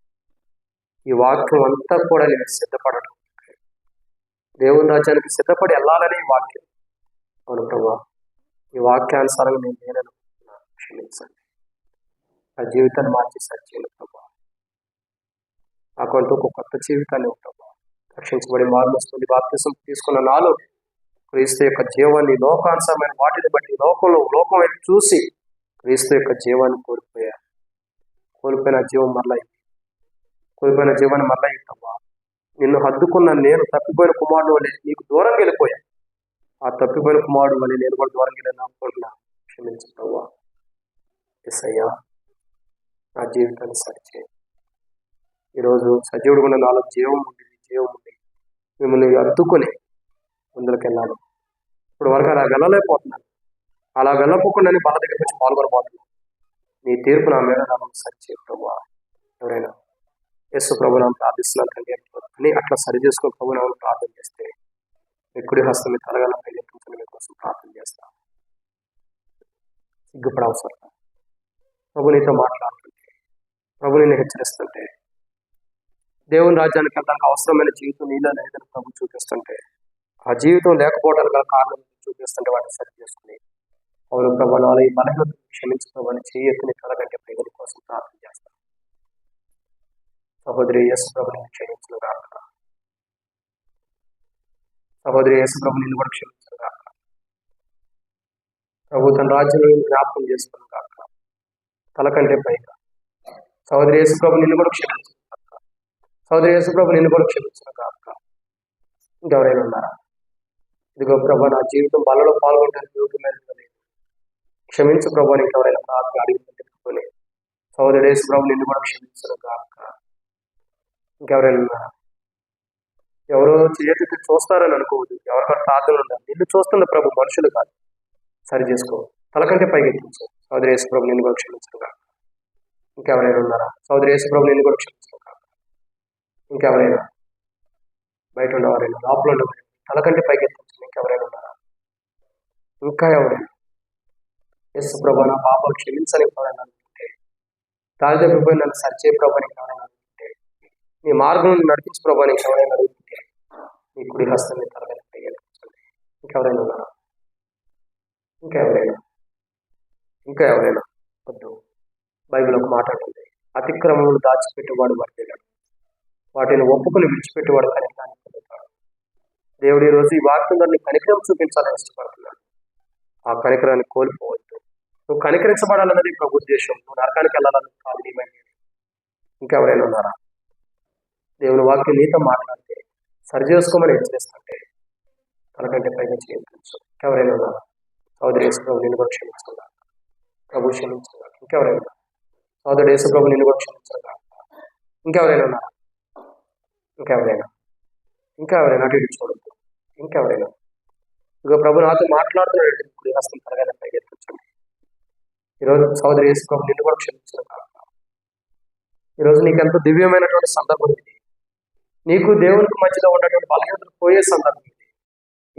ఈ వాక్యం అంతా కూడా నేను సిద్ధపడటం, దేవుని రాజ్యానికి సిద్ధపడి వెళ్ళాలని ఈ వాక్యం. అవును ప్రభా, ఈ వాక్యానుసారంగా నేను లేనను క్షమించండి, ఆ జీవితాన్ని మార్చి సరిచేయండి ప్రభా. నాకంటూ ఒక కొత్త జీవితాన్ని ప్రభా, రక్షించబడి మారుమొస్తుంది బాప్తిసం తీసుకున్న నాలో క్రీస్తు యొక్క జీవాన్ని లోకానుసారమైన వాటిని బట్టి లోకం వైపు చూసి క్రీస్తు యొక్క జీవాన్ని కోల్పోయిన జీవాన్ని మరలా ప్రభా. నిన్ను హద్దుకున్న నేను తప్పిపోయిన కుమారుడు వల్ల నీకు దూరం వెళ్ళిపోయా. ఆ తప్పిపోయిన కుమారుడు వల్ల నేను కూడా దూరం వెళ్ళాను అనుకుంటున్నా, క్షమించు ప్రభా. యేసయ్యా, నా జీవితాన్ని సరిచేయి. ఈరోజు సజీవుడు కూడా నాలో జీవం ఉంది మిమ్మల్ని హద్దుకొని ముందుకు వెళ్ళాలి. ఇప్పుడు వరకు అలా వెళ్ళలేకపోతున్నాను, అలా వెళ్ళకపోకుండా బల దగ్గరికి వచ్చి పాల్గొనబోతున్నాను. నీ తీర్పు నా మీద నాకు సరిచేయి ప్రభా. ఎవరైనా యేసు ప్రభునామం ప్రార్థిస్తున్నాను తండ్రి అని అట్లా సరి చేసుకుని ప్రభునామం ప్రార్థన చేస్తే మీ కుడి హస్తం మీ తలగలపై లెక్కించుకుని మీకోసం ప్రార్థన చేస్తాను. సిగ్గుపడవసరం. ప్రభు నీతో మాట్లాడుతుంటే, ప్రభు నిన్ను హెచ్చరిస్తుంటే, దేవుని రాజ్యానికి వెళ్ళడానికి అవసరమైన జీవితం నీలో లేదని ప్రభు చూపిస్తుంటే, ఆ జీవితం లేకపోవడానికి గల కారణం చూపిస్తుంటే వాటిని సరి చేసుకుని అవును ప్రభు నాలో ఈ బలహీనత క్షమించుకోవాలని చేయెత్తిని కలగంటే ప్రజల కోసం ప్రార్థన చేస్తాను. సహోదరి యేసు ప్రభుని క్షమించను గాక. సహోదరి యేసు ప్రభు నిన్ను కూడా క్షమించను గాక. ప్రభు తన రాజ్యం జ్ఞాపకం చేసుకుని గాక. తలకంటే పైగా సహోదరి యేసు ప్రభు నిన్ను కూడా క్షమించను గాక. సహోదరి యేసు ప్రభు నిన్ను కూడా క్షమించను గాక. ఇంకెవరైనా ఉన్నారా? ఇదిగో ప్రభు నా జీవితం బలలో పాల్గొనడానికి యోగ్యమైన క్షమించు ప్రభు అని ఎవరైనా ప్రార్థన అడిగి సహోదరి యేసు ప్రభు నిన్ను కూడా క్షమించను గాక. ఇంకెవరైనా ఉన్నారా? ఎవరో చేతికి చూస్తారని అనుకోవద్దు, ఎవరికైనా ప్రార్థన ఉండాలి. నిన్ను చూస్తున్న ప్రభు, మనుషులు కాదు. సరి చేసుకో, తలకంటే పైకి ఎత్తించు. సహోదరి యేసు ప్రభు నిన్ను కూడా క్షమించను గాక. ఇంకెవరైనా ఉన్నారా? సహోదరి యేసు ప్రభు నిన్ను కూడా క్షమించను గాక. ఇంకెవరైనా బయట ఉండేవారైనా, లోపల ఉండేవారైనా తలకంటే పైకి ఎత్తించు. ఇంకెవరైనా ఉన్నారా? ఇంకా ఎవరైనా యేసు ప్రభు నా పాపం క్షమించని ఎవరైనా అనుకుంటే, దారి తప్పిపోయి నన్ను సరిచే ప్రభు అని ఎవరైనా అనుకుంటే, నీ మార్గం నడిపించు ప్రభు అని ఎవరైనా అడుగుతుంటే నీ కుడి హస్తాన్ని తలగని పైకి ఎత్తించండి. ఇంకెవరైనా ఉన్నారా? ఇంకా ఎవరైనా ఇంకా ఎవరైనా వద్దు. బైబిల్ ఒక మాట అంటుంది, అతిక్రమములు దాచిపెట్టేవాడు వర్ధిల్లడు, వాటిని ఒప్పుకొని విడిచిపెట్టేవాడు కనికరాన్ని పొందుతాడు. దేవుడు ఈరోజు ఈ వాక్యం ద్వారా నీకు కనికరం చూపించాలని ఇష్టపడుతున్నాడు. ఆ కనికరాన్ని కోల్పోవద్దు. నువ్వు కనికరించబడాలన్నది ప్రభు ఉద్దేశం. నువ్వు నరకానికి వెళ్ళాలని కాదు నీ మైండ్. ఇంకెవరైనా ఉన్నారా? దేవుని వాక్యం నీతో మాట్లాడితే సరి చేసుకోమని హెచ్చరిస్తుంటే తనకంటే పైగా చేయవచ్చు. ఇంకెవరైనా ఉన్నారా? సోదరు యేసు ప్రభు నిన్ను కూడా క్షమించుకున్నా, ప్రభు క్షమించుకున్నా. ఇంకెవరైనా? సోదరు యేసు ప్రభు నిన్ను కూడా క్షమించుకున్నా. ఇంకెవరైనా ఉన్నారా? ఇంకెవరైనా? ఇంకెవరైనా? అటు ఇటు చూడద్దు. ఇంకెవరైనా? ఇక ప్రభు నాతో మాట్లాడుతున్నాడు. ఇప్పుడు హస్తం త్వరగానే పైకెత్తించండి. ఈరోజు సోదరు యేసు ప్రభు నిన్ను కూడా క్షమించుకున్నా. ఈరోజు నీకు ఎంతో దివ్యమైనటువంటి సందర్భం ఇది. నీకు దేవునికి మధ్యలో ఉన్నటువంటి బలహీనతలు పోయే సందర్భం ఇది.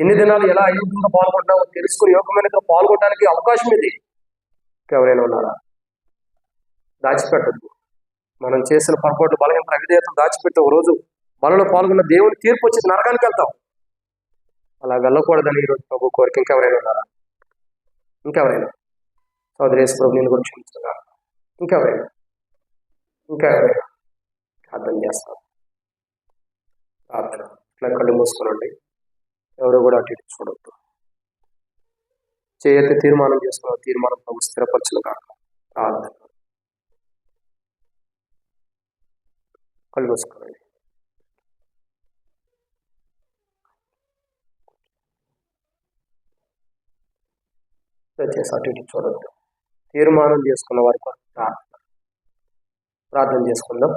ఎన్ని దినాలు ఎలా అయోగ్యంగా పాల్గొంటావో తెలుసుకుని యోగమైనతో పాల్గొనడానికి అవకాశం ఇది. ఎవరైనా ఉన్నారా? దాచిపెట్టద్దు. మనం చేసిన పొరపాటు బలహీనత అవిధేయతను దాచిపెట్టి ఒక రోజు బలలో పాల్గొన్న దేవుని తీర్పు వచ్చి నరకానికి వెళ్తాం. అలా వెళ్ళకూడదని ఈరోజు ప్రభు కోరిక. ఇంకెవరైనా ఉన్నారా? ఇంకెవరైనా? సోదరు యేసు ప్రభు నేను కూడా క్షమించుగా. ఇంకెవరైనా? ఇంకెవరైనా? ప్రార్థన చేస్తాం. ప్రార్థన ఇట్లా కళ్ళు మూసుకోనండి. ఎవరు కూడా అటు ఇటు చూడొద్దు. చేయతే తీర్మానం చేసుకున్న తీర్మానం ప్రభు స్థిరపరచును కాక. ప్రార్థన కళ్ళు మూసుకోనండి. దయచేసి అటు ఇటు చూడొద్దు. తీర్మానం చేసుకున్న వారికి ప్రార్థన చేసుకుందాం.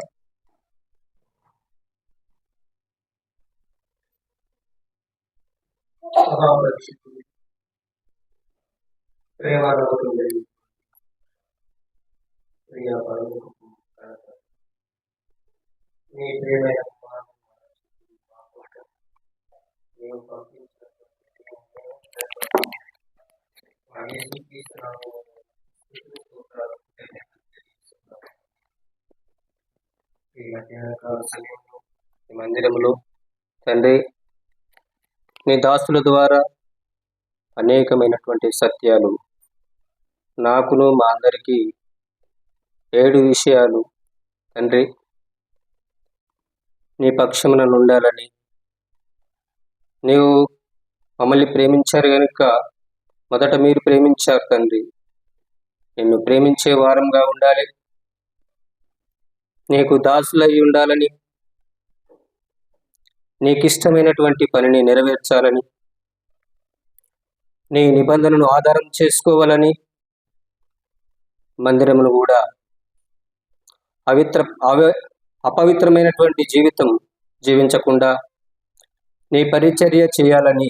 మందిరములో తండ్రి నీ దాసుల ద్వారా అనేకమైనటువంటి సత్యాలు నాకును మా అందరికీ 7 విషయాలు తండ్రి నీ పక్షమున ఉండాలని, నీవు మమ్మల్ని ప్రేమించారు కనుక మొదట మీరు ప్రేమించారు తండ్రి. నిన్ను ప్రేమించే వారంగా ఉండాలి, నీకు దాసులై ఉండాలని, నీకు ఇష్టమైనటువంటి పనిని నెరవేర్చాలని, నీ నిబంధనను ఆధారం చేసుకోవాలని, మందిరమును కూడా అపవిత్రమైనటువంటి జీవితం జీవించకుండా నీ పరిచర్య చేయాలని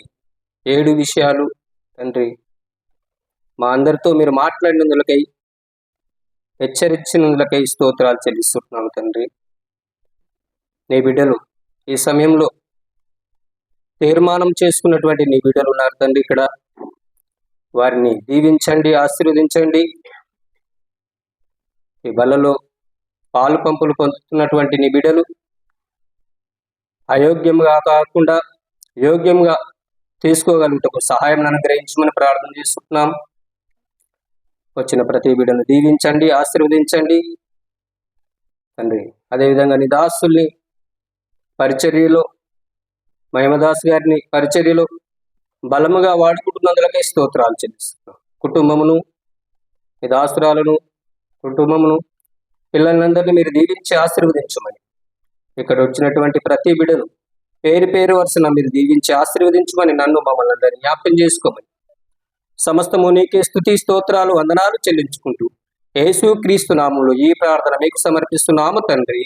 7 విషయాలు తండ్రి మా అందరితో మీరు మాట్లాడినందులకై, హెచ్చరించినందులకై స్తోత్రాలు చెల్లిస్తున్నాను తండ్రి. నీ బిడ్డలు ఈ సమయంలో తీర్మానం చేసుకున్నటువంటి నీ బిడ్డలు ఉన్నారు తండ్రి. ఇక్కడ వారిని దీవించండి, ఆశీర్వదించండి. ఈ బలలో పాలు పంపులు పొందుతున్నటువంటి నీ బిడ్డలు అయోగ్యంగా కాకుండా యోగ్యంగా తీసుకోగలుగుటకు సహాయం అనుగ్రహించమని ప్రార్థన చేస్తున్నాం. వచ్చిన ప్రతి బిడ్డను దీవించండి, ఆశీర్వదించండి తండ్రి. అదేవిధంగా నీ దాసుల్ని పరిచర్యలో, మహిమదాస్ గారిని పరిచర్యలో బలముగా వాడుకుంటున్నందులకే స్తోత్రాలు చెల్లిస్తున్నాం. కుటుంబమును, నీ దాసురాలను, కుటుంబమును, పిల్లలందరినీ మీరు దీవించి ఆశీర్వదించమని, ఇక్కడ వచ్చినటువంటి ప్రతి బిడ్డను పేరు పేరు వరుసన మీరు దీవించి ఆశీర్వదించమని నన్ను మమ్మల్ని అందరినీ జ్ఞాపకం చేసుకోమని సమస్తము నీకే స్తుతి స్తోత్రాలు వందనాలు చెల్లించుకుంటూ యేసు క్రీస్తు నామములో ఈ ప్రార్థన మీకు సమర్పిస్తున్నాము తండ్రి.